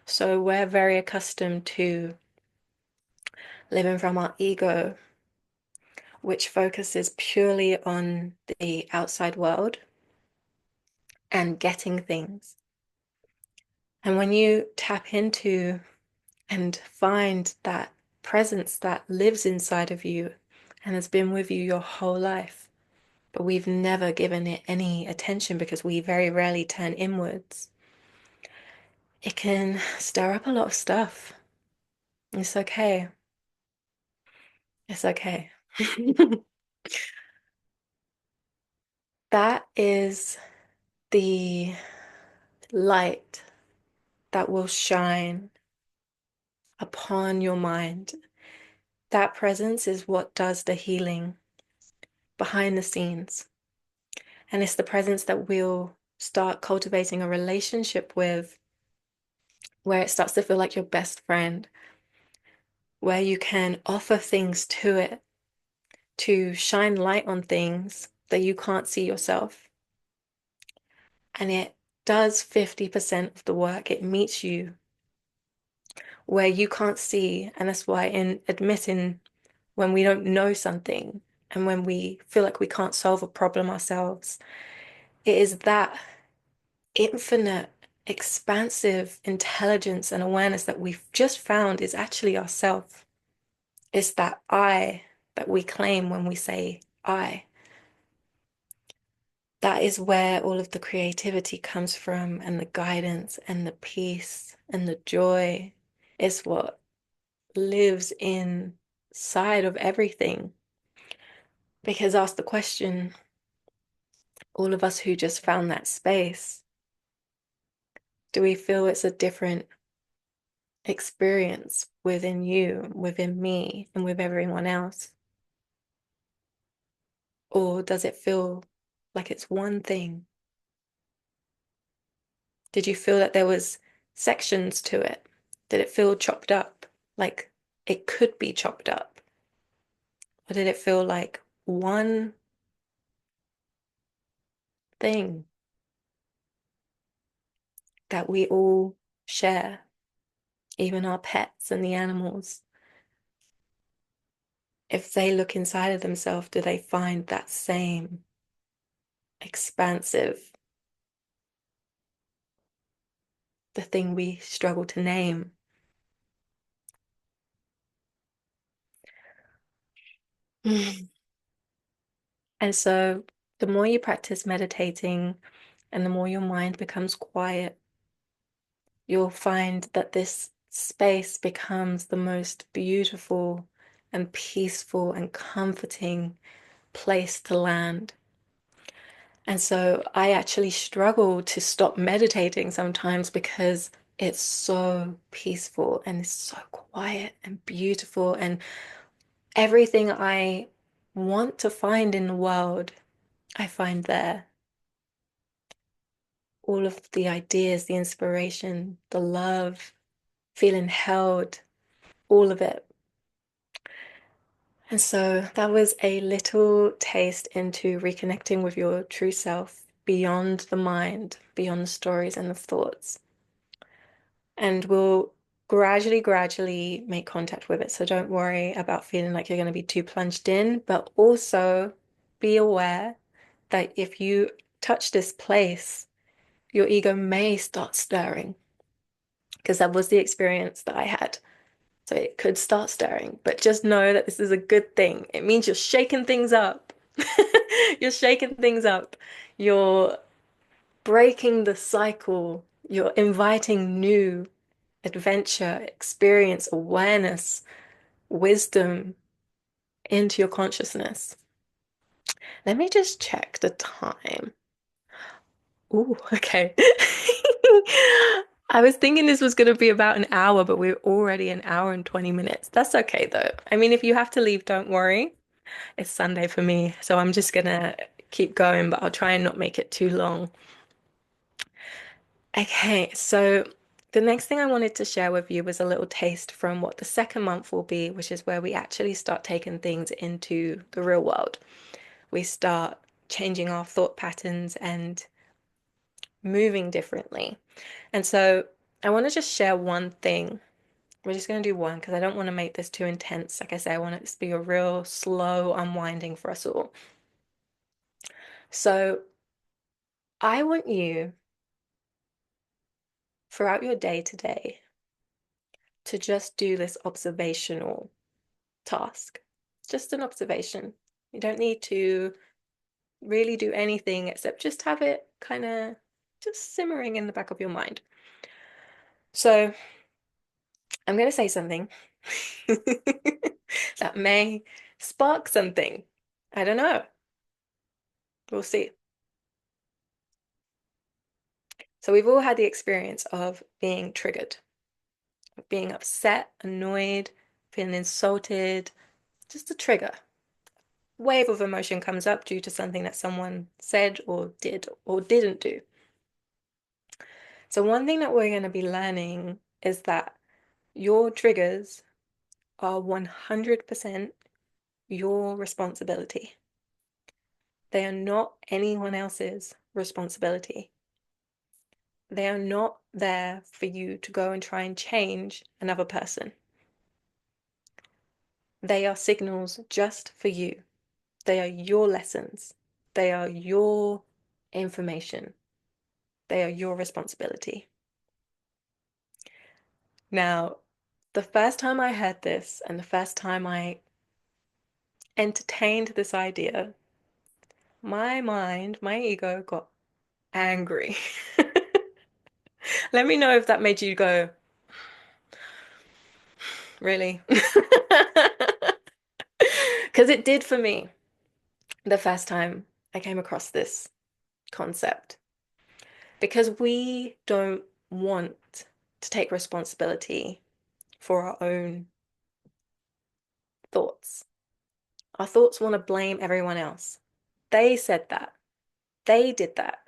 So we're very accustomed to living from our ego, which focuses purely on the outside world and getting things. And when you tap into and find that presence that lives inside of you and has been with you your whole life, but we've never given it any attention because we very rarely turn inwards, it can stir up a lot of stuff. It's okay. It's okay. That is the light that will shine upon your mind. That presence is what does the healing behind the scenes. And it's the presence that we'll start cultivating a relationship with, where it starts to feel like your best friend, where you can offer things to it to shine light on things that you can't see yourself. And it does 50% of the work. It meets you where you can't see. And that's why in admitting when we don't know something and when we feel like we can't solve a problem ourselves, it is that infinite, expansive intelligence and awareness that we've just found is actually ourself. It's that I that we claim when we say I. That is where all of the creativity comes from, and the guidance and the peace and the joy is what lives inside of everything. Because ask the question, all of us who just found that space, do we feel it's a different experience within you, within me, and with everyone else? Or does it feel like it's one thing? Did you feel that there was sections to it? Did it feel chopped up? Like it could be chopped up? Or did it feel like one thing that we all share, even our pets and the animals? If they look inside of themselves, do they find that same expansive, the thing we struggle to name? And so the more you practice meditating and the more your mind becomes quiet, you'll find that this space becomes the most beautiful and peaceful and comforting place to land. And so I actually struggle to stop meditating sometimes because it's so peaceful and it's so quiet and beautiful. And everything I want to find in the world, I find there. All of the ideas, the inspiration, the love, feeling held, all of it. And so that was a little taste into reconnecting with your true self beyond the mind, beyond the stories and the thoughts. And we'll gradually make contact with it. So don't worry about feeling like you're going to be too plunged in, but also be aware that if you touch this place, your ego may start stirring, because that was the experience that I had. So it could start stirring, but just know that this is a good thing. It means you're shaking things up. You're shaking things up. You're breaking the cycle. You're inviting new adventure, experience, awareness, wisdom into your consciousness. Let me just check the time. Ooh, okay. I was thinking this was going to be about an hour, but we're already an hour and 20 minutes. That's okay though. I mean, if you have to leave, don't worry. It's Sunday for me, so I'm just gonna keep going, but I'll try and not make it too long. Okay, so the next thing I wanted to share with you was a little taste from what the second month will be, which is where we actually start taking things into the real world. We start changing our thought patterns and moving differently. And so I want to just share one thing. We're just going to do one because I don't want to make this too intense. Like I say, I want it to be a real slow unwinding for us all. So I want you throughout your day today to just do this observational task. Just an observation. You don't need to really do anything except just have it kind of just simmering in the back of your mind. So I'm going to say something that may spark something. I don't know. We'll see. So we've all had the experience of being triggered, of being upset, annoyed, feeling insulted, just a trigger. Wave of emotion comes up due to something that someone said or did or didn't do. So one thing that we're going to be learning is that your triggers are 100% your responsibility. They are not anyone else's responsibility. They are not there for you to go and try and change another person. They are signals just for you. They are your lessons. They are your information. They are your responsibility. Now, the first time I heard this and the first time I entertained this idea, my mind, my ego got angry. Let me know if that made you go, really? Because it did for me the first time I came across this concept. Because we don't want to take responsibility for our own thoughts. Our thoughts want to blame everyone else. They said that. They did that.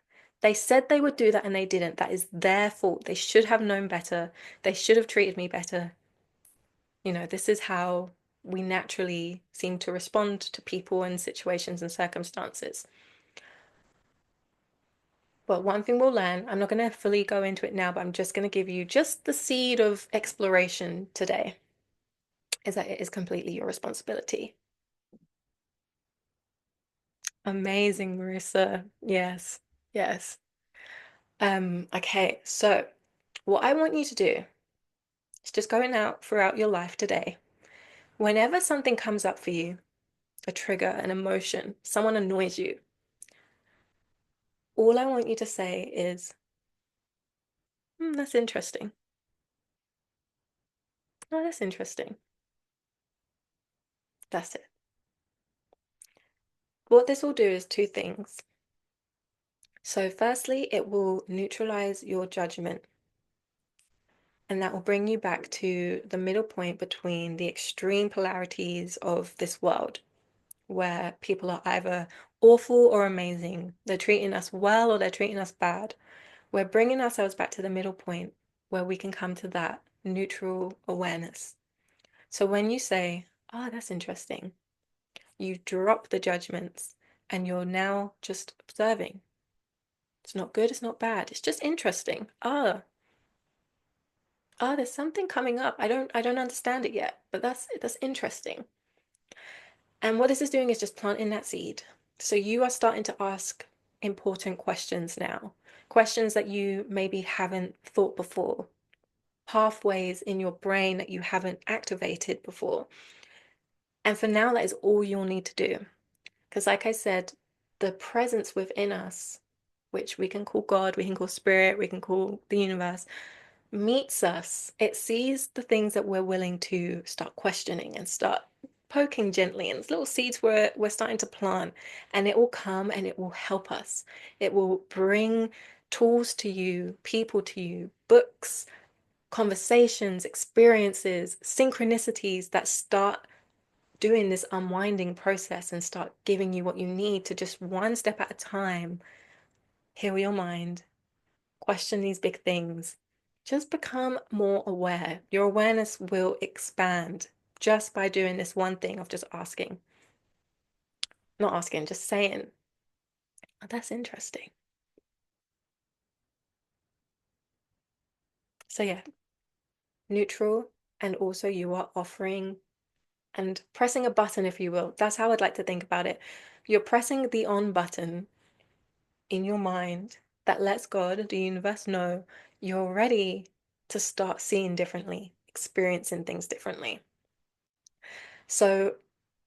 They said they would do that and they didn't. That is their fault. They should have known better. They should have treated me better. This is how we naturally seem to respond to people and situations and circumstances. But one thing we'll learn, I'm not going to fully go into it now, but I'm just going to give you just the seed of exploration today, is that it is completely your responsibility. Amazing, Marissa. Yes, yes. Okay, so what I want you to do is just going out throughout your life today. Whenever something comes up for you, a trigger, an emotion, someone annoys you, all I want you to say is, that's interesting. Oh, that's interesting. That's it. What this will do is two things. So, firstly, it will neutralize your judgment, and that will bring you back to the middle point between the extreme polarities of this world, where people are either awful or amazing. They're treating us well or they're treating us bad. We're bringing ourselves back to the middle point where we can come to that neutral awareness. So when you say, oh, that's interesting, you drop the judgments and you're now just observing. It's not good, it's not bad. It's just interesting. There's something coming up. I don't understand it yet, but that's interesting. And what this is doing is just planting that seed. So you are starting to ask important questions now, questions that you maybe haven't thought before, pathways in your brain that you haven't activated before. And for now, that is all you'll need to do. Because, like I said, the presence within us, which we can call God, we can call spirit, we can call the universe, meets us. It sees the things that we're willing to start questioning and start poking gently, and little seeds we're starting to plant, and it will come and it will help us. It will bring tools to you, people to you, books, conversations, experiences, synchronicities that start doing this unwinding process and start giving you what you need to just one step at a time heal your mind, question these big things. Just become more aware. Your awareness will expand just by doing this one thing of just asking. Not asking, just saying, oh, that's interesting. So, yeah, neutral. And also, you are offering and pressing a button, if you will. That's how I'd like to think about it. You're pressing the on button in your mind that lets God, the universe, know you're ready to start seeing differently, experiencing things differently. So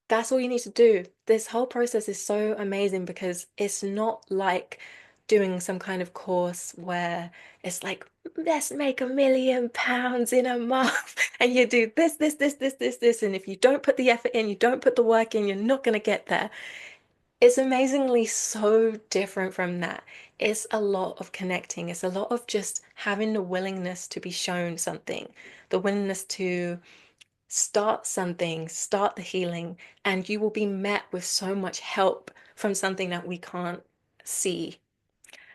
that's all you need to do. This whole process is so amazing because it's not like doing some kind of course where it's like, let's make £1 million in a month and you do this. And if you don't put the effort in, you don't put the work in, you're not going to get there. It's amazingly so different from that. It's a lot of connecting. It's a lot of just having the willingness to be shown something, the willingness to start something, start the healing, and you will be met with so much help from something that we can't see.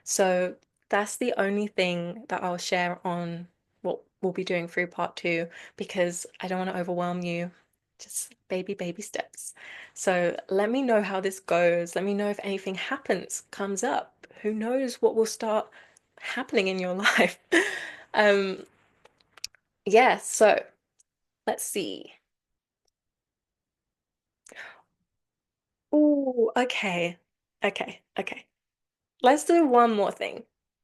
So that's the only thing that I'll share on what we'll be doing through part two, because I don't want to overwhelm you. Just baby steps. So let me know how this goes. Let me know if anything happens, comes up. Who knows what will start happening in your life. Um, yeah, so let's see. Oh, okay. Okay, okay. Let's do one more thing.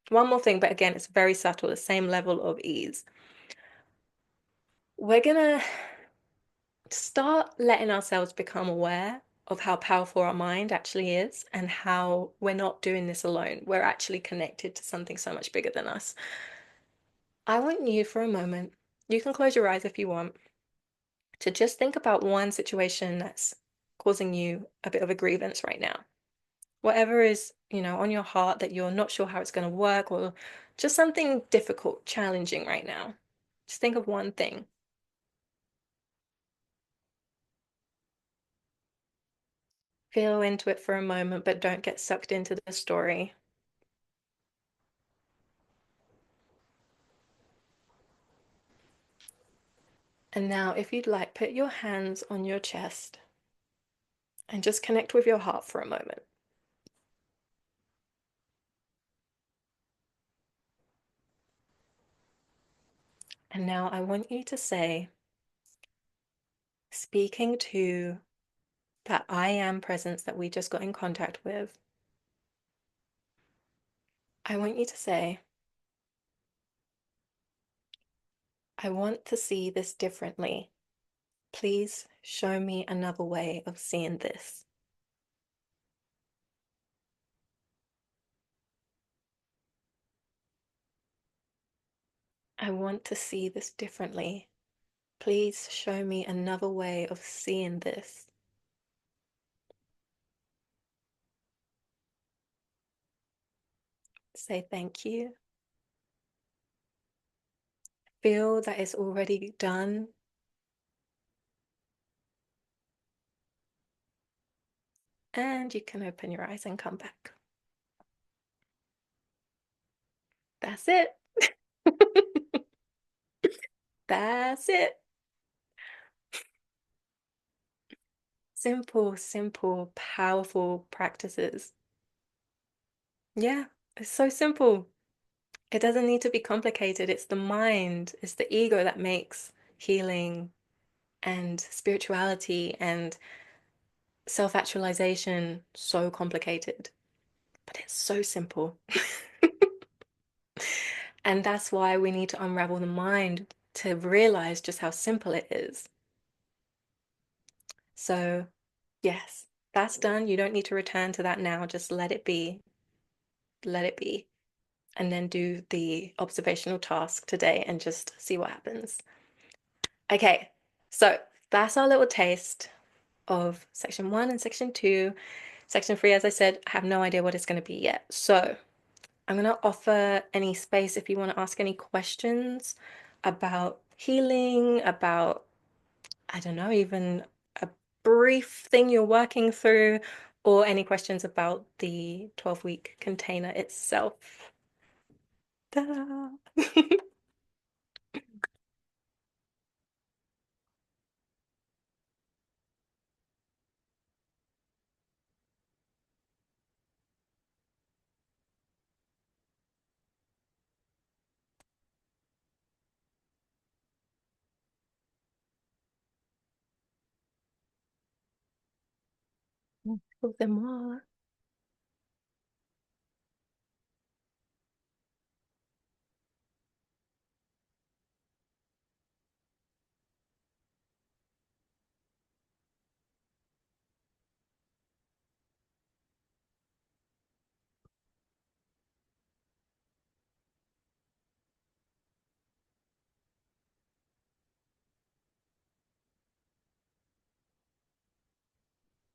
One more thing, but again, it's very subtle, the same level of ease. We're gonna start letting ourselves become aware of how powerful our mind actually is and how we're not doing this alone. We're actually connected to something so much bigger than us. I want you for a moment, you can close your eyes if you want, to just think about one situation that's causing you a bit of a grievance right now. Whatever is, on your heart that you're not sure how it's going to work, or just something difficult, challenging right now. Just think of one thing. Feel into it for a moment, but don't get sucked into the story. And now, if you'd like, put your hands on your chest and just connect with your heart for a moment. And now I want you to say, speaking to that I am presence that we just got in contact with, I want you to say, I want to see this differently. Please show me another way of seeing this. I want to see this differently. Please show me another way of seeing this. Say thank you. Feel that it's already done. And you can open your eyes and come back. That's it. That's it. Simple, simple, powerful practices. Yeah, it's so simple. It doesn't need to be complicated. It's the mind, it's the ego that makes healing and spirituality and self-actualization so complicated. But it's so simple. And that's why we need to unravel the mind to realize just how simple it is. So, yes, that's done. You don't need to return to that now. Just let it be. Let it be. And then do the observational task today and just see what happens. Okay, so that's our little taste of section one and section two. Section three, as I said, I have no idea what it's going to be yet. So I'm going to offer any space if you want to ask any questions about healing, about, I don't know, even a brief thing you're working through, or any questions about the 12-week container itself. Ta-da! Excusez-moi.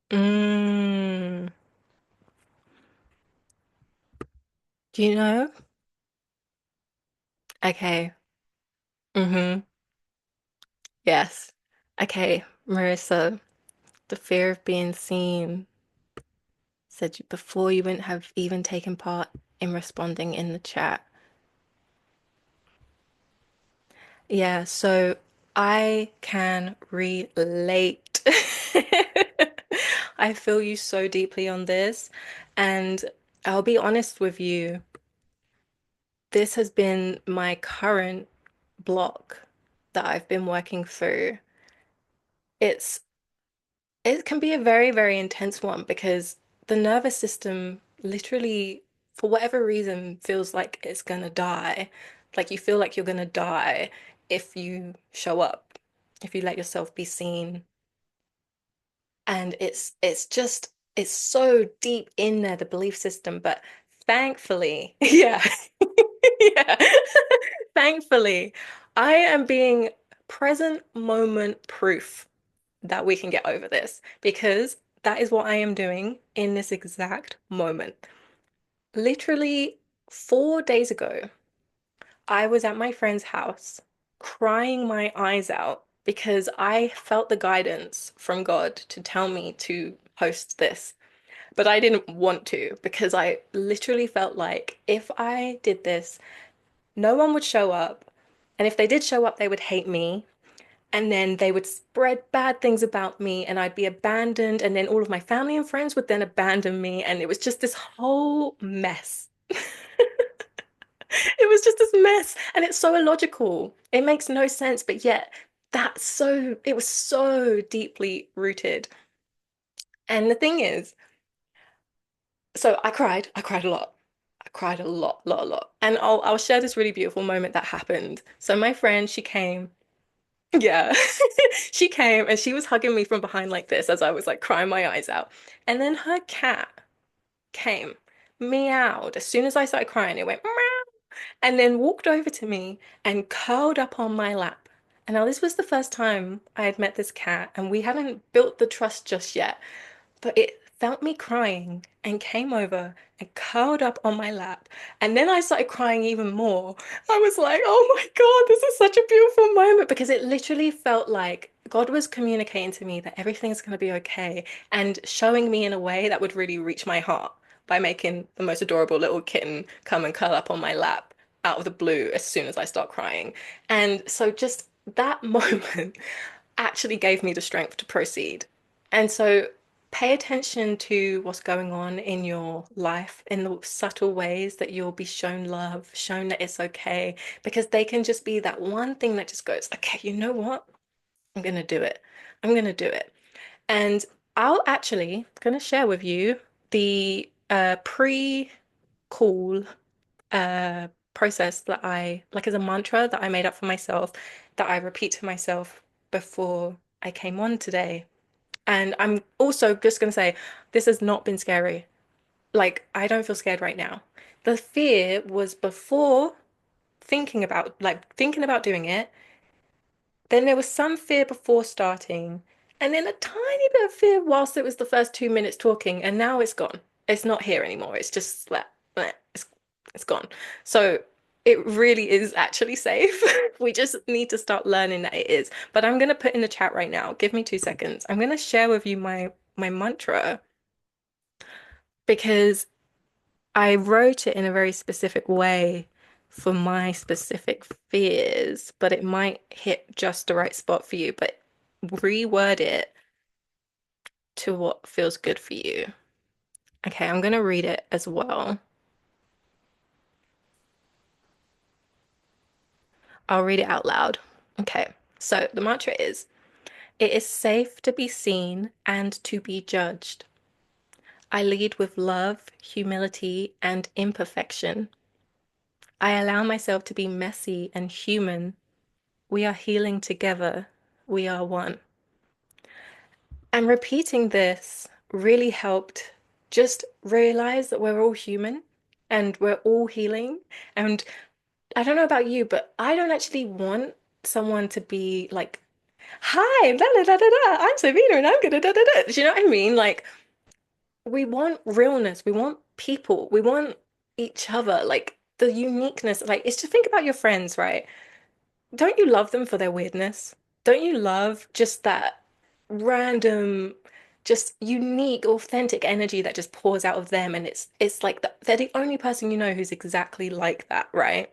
Mm, do you know? Okay. Mm-hmm. Yes. Okay, Marissa, the fear of being seen said before you wouldn't have even taken part in responding in the chat. Yeah, so I can relate. I feel you so deeply on this. And I'll be honest with you. this has been my current block that I've been working through. It's it can be a very, very intense one because the nervous system literally, for whatever reason, feels like it's gonna die. Like you feel like you're gonna die if you show up, if you let yourself be seen. And it's just it's so deep in there, the belief system. But thankfully, yeah, yeah, thankfully, I am being present moment proof that we can get over this because that is what I am doing in this exact moment. Literally 4 days ago, I was at my friend's house crying my eyes out because I felt the guidance from God to tell me to post this. But I didn't want to because I literally felt like if I did this, no one would show up. And if they did show up, they would hate me. And then they would spread bad things about me, and I'd be abandoned. And then all of my family and friends would then abandon me. And it was just this whole mess. It was just this mess. And it's so illogical. It makes no sense. But yet, it was so deeply rooted. And the thing is, so I cried a lot. I cried a lot, lot, a lot. And I'll share this really beautiful moment that happened. So my friend, she came. Yeah. She came and she was hugging me from behind like this as I was like crying my eyes out. And then her cat came, meowed. As soon as I started crying, it went meow, and then walked over to me and curled up on my lap. And now this was the first time I had met this cat, and we hadn't built the trust just yet. But it felt me crying and came over and curled up on my lap. And then I started crying even more. I was like, oh my God, this is such a beautiful moment because it literally felt like God was communicating to me that everything's going to be okay and showing me in a way that would really reach my heart by making the most adorable little kitten come and curl up on my lap out of the blue as soon as I start crying. And so just that moment actually gave me the strength to proceed. And so pay attention to what's going on in your life in the subtle ways that you'll be shown love, shown that it's okay, because they can just be that one thing that just goes, okay, you know what? I'm gonna do it. I'm gonna do it. And I'll actually gonna share with you the pre-call process that I like as a mantra that I made up for myself that I repeat to myself before I came on today. And I'm also just going to say, this has not been scary. Like, I don't feel scared right now. The fear was before thinking about doing it. Then there was some fear before starting, and then a tiny bit of fear whilst it was the first 2 minutes talking, and now it's gone. It's not here anymore. It's just that it's gone. So it really is actually safe. We just need to start learning that it is. But I'm gonna put in the chat right now. Give me 2 seconds. I'm gonna share with you my mantra because I wrote it in a very specific way for my specific fears, but it might hit just the right spot for you, but reword it to what feels good for you. Okay, I'm going to read it as well. I'll read it out loud. Okay, so the mantra is, it is safe to be seen and to be judged. I lead with love, humility, and imperfection. I allow myself to be messy and human. We are healing together. We are one. And repeating this really helped just realize that we're all human and we're all healing. And I don't know about you, but I don't actually want someone to be like, hi, da da da da da, I'm Sabina and I'm gonna da da da. Do you know what I mean? Like, we want realness, we want people, we want each other, like the uniqueness. Like, it's just think about your friends, right? Don't you love them for their weirdness? Don't you love just that random, just unique, authentic energy that just pours out of them? And it's like they're the only person you know who's exactly like that, right?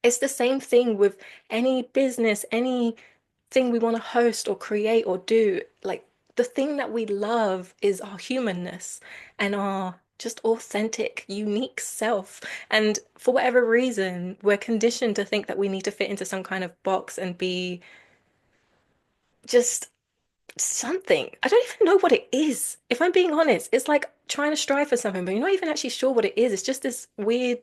It's the same thing with any business, anything we want to host or create or do. Like the thing that we love is our humanness and our just authentic, unique self. And for whatever reason, we're conditioned to think that we need to fit into some kind of box and be just something. I don't even know what it is. If I'm being honest, it's like trying to strive for something, but you're not even actually sure what it is. It's just this weird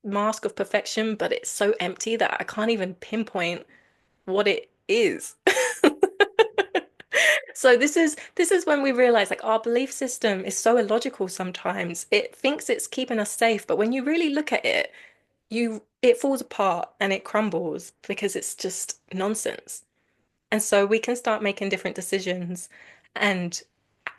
mask of perfection, but it's so empty that I can't even pinpoint what it is. So this is when we realize like our belief system is so illogical sometimes. It thinks it's keeping us safe, but when you really look at it, it falls apart and it crumbles because it's just nonsense. And so we can start making different decisions and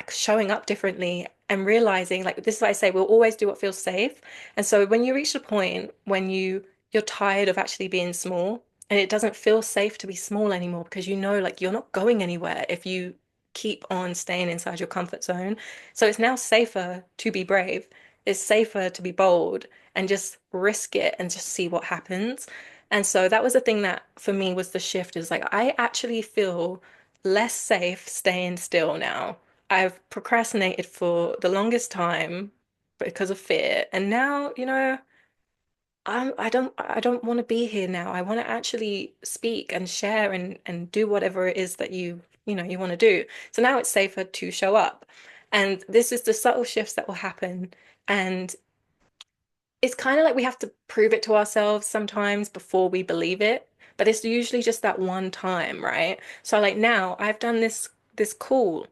showing up differently and realizing like this is what I say, we'll always do what feels safe. And so when you reach the point when you're tired of actually being small and it doesn't feel safe to be small anymore because you know like you're not going anywhere if you keep on staying inside your comfort zone. So it's now safer to be brave. It's safer to be bold and just risk it and just see what happens. And so that was the thing that for me was the shift is like I actually feel less safe staying still now. I've procrastinated for the longest time because of fear. And now, I don't want to be here now. I want to actually speak and share and do whatever it is that you want to do. So now it's safer to show up. And this is the subtle shifts that will happen. And it's kind of like we have to prove it to ourselves sometimes before we believe it. But it's usually just that one time, right? So like now I've done this call.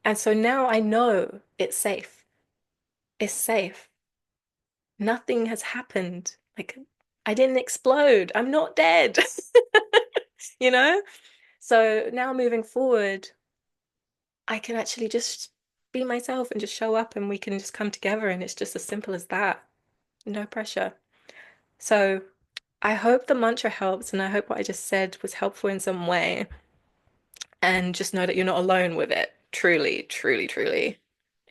And so now I know it's safe. It's safe. Nothing has happened. Like I didn't explode. I'm not dead. You know? So now moving forward, I can actually just be myself and just show up and we can just come together and it's just as simple as that. No pressure. So I hope the mantra helps and I hope what I just said was helpful in some way. And just know that you're not alone with it. Truly, truly, truly.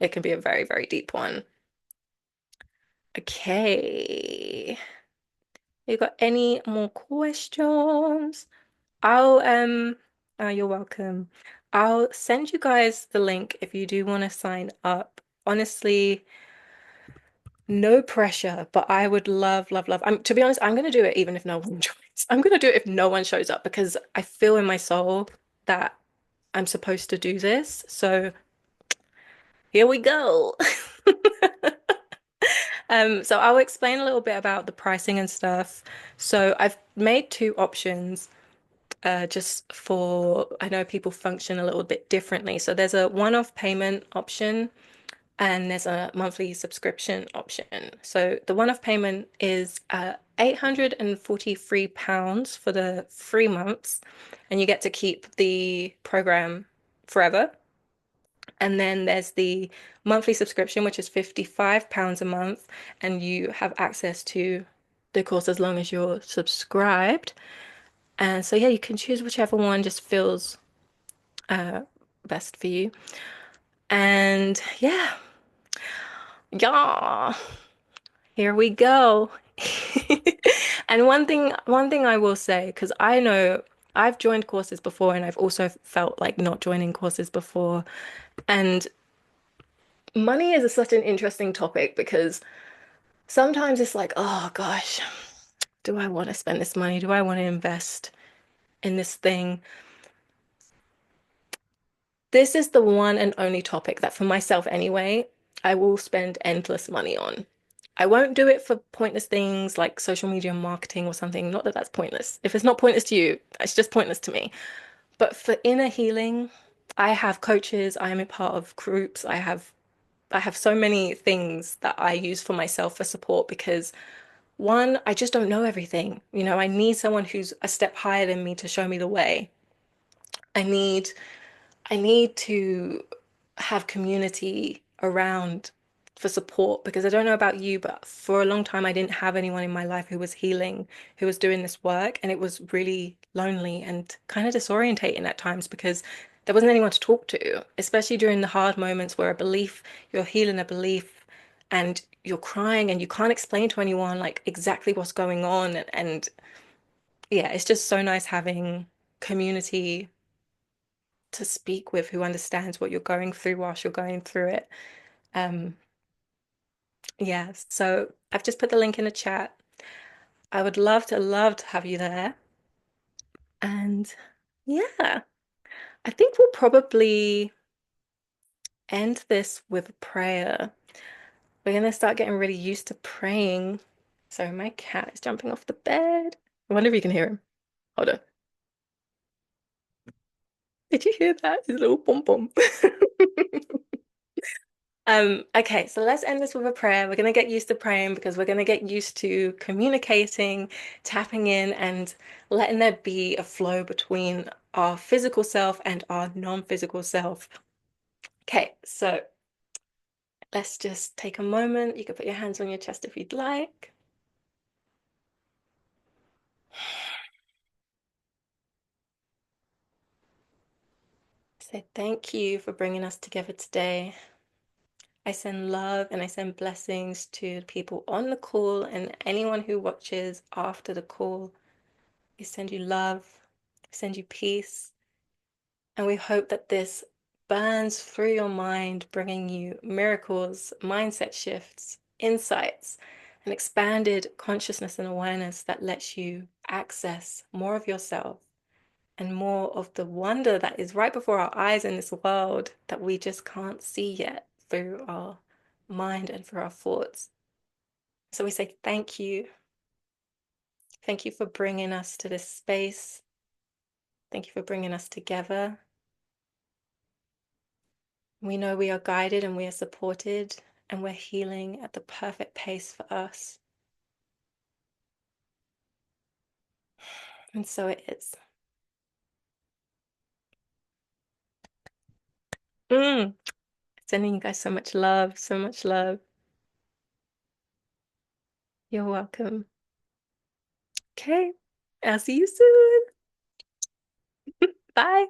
It can be a very, very deep one. Okay. You got any more questions? I'll you're welcome. I'll send you guys the link if you do want to sign up. Honestly, no pressure, but I would love, love, love. To be honest, I'm gonna do it even if no one joins. I'm gonna do it if no one shows up because I feel in my soul that I'm supposed to do this. So here we go. So I'll explain a little bit about the pricing and stuff. So I've made two options. Just for, I know people function a little bit differently. So there's a one-off payment option and there's a monthly subscription option. So the one-off payment is £843 for the 3 months, and you get to keep the program forever. And then there's the monthly subscription, which is £55 a month, and you have access to the course as long as you're subscribed. And so, yeah, you can choose whichever one just feels uh, best for you. And yeah, here we go. And one thing I will say, because I know I've joined courses before and I've also felt like not joining courses before. And money is such an interesting topic because sometimes it's like, oh gosh, do I want to spend this money? Do I want to invest in this thing? This is the one and only topic that for myself anyway, I will spend endless money on. I won't do it for pointless things like social media marketing or something. Not that that's pointless. If it's not pointless to you, it's just pointless to me. But for inner healing, I have coaches, I am a part of groups, I have so many things that I use for myself for support because one, I just don't know everything. I need someone who's a step higher than me to show me the way. I need I need to have community around for support because I don't know about you, but for a long time I didn't have anyone in my life who was healing, who was doing this work, and it was really lonely and kind of disorientating at times because there wasn't anyone to talk to, especially during the hard moments where you're healing a belief and you're crying and you can't explain to anyone like exactly what's going on and yeah, it's just so nice having community to speak with who understands what you're going through whilst you're going through it. Um, Yeah, so I've just put the link in the chat. I would love to have you there. And yeah, I think we'll probably end this with a prayer. We're gonna start getting really used to praying. So my cat is jumping off the bed. I wonder if you can hear him. Hold on. Did you hear that? His little pom pom. Okay, so let's end this with a prayer. We're going to get used to praying because we're going to get used to communicating, tapping in, and letting there be a flow between our physical self and our non-physical self. Okay, so let's just take a moment. You can put your hands on your chest if you'd like. Say thank you for bringing us together today. I send love and I send blessings to the people on the call and anyone who watches after the call. We send you love, send you peace, and we hope that this burns through your mind, bringing you miracles, mindset shifts, insights, and expanded consciousness and awareness that lets you access more of yourself and more of the wonder that is right before our eyes in this world that we just can't see yet through our mind and through our thoughts. So we say thank you. Thank you for bringing us to this space. Thank you for bringing us together. We know we are guided and we are supported and we're healing at the perfect pace for us. And so it is. Mm. Sending you guys so much love, so much love. You're welcome. Okay, I'll see you soon. Bye.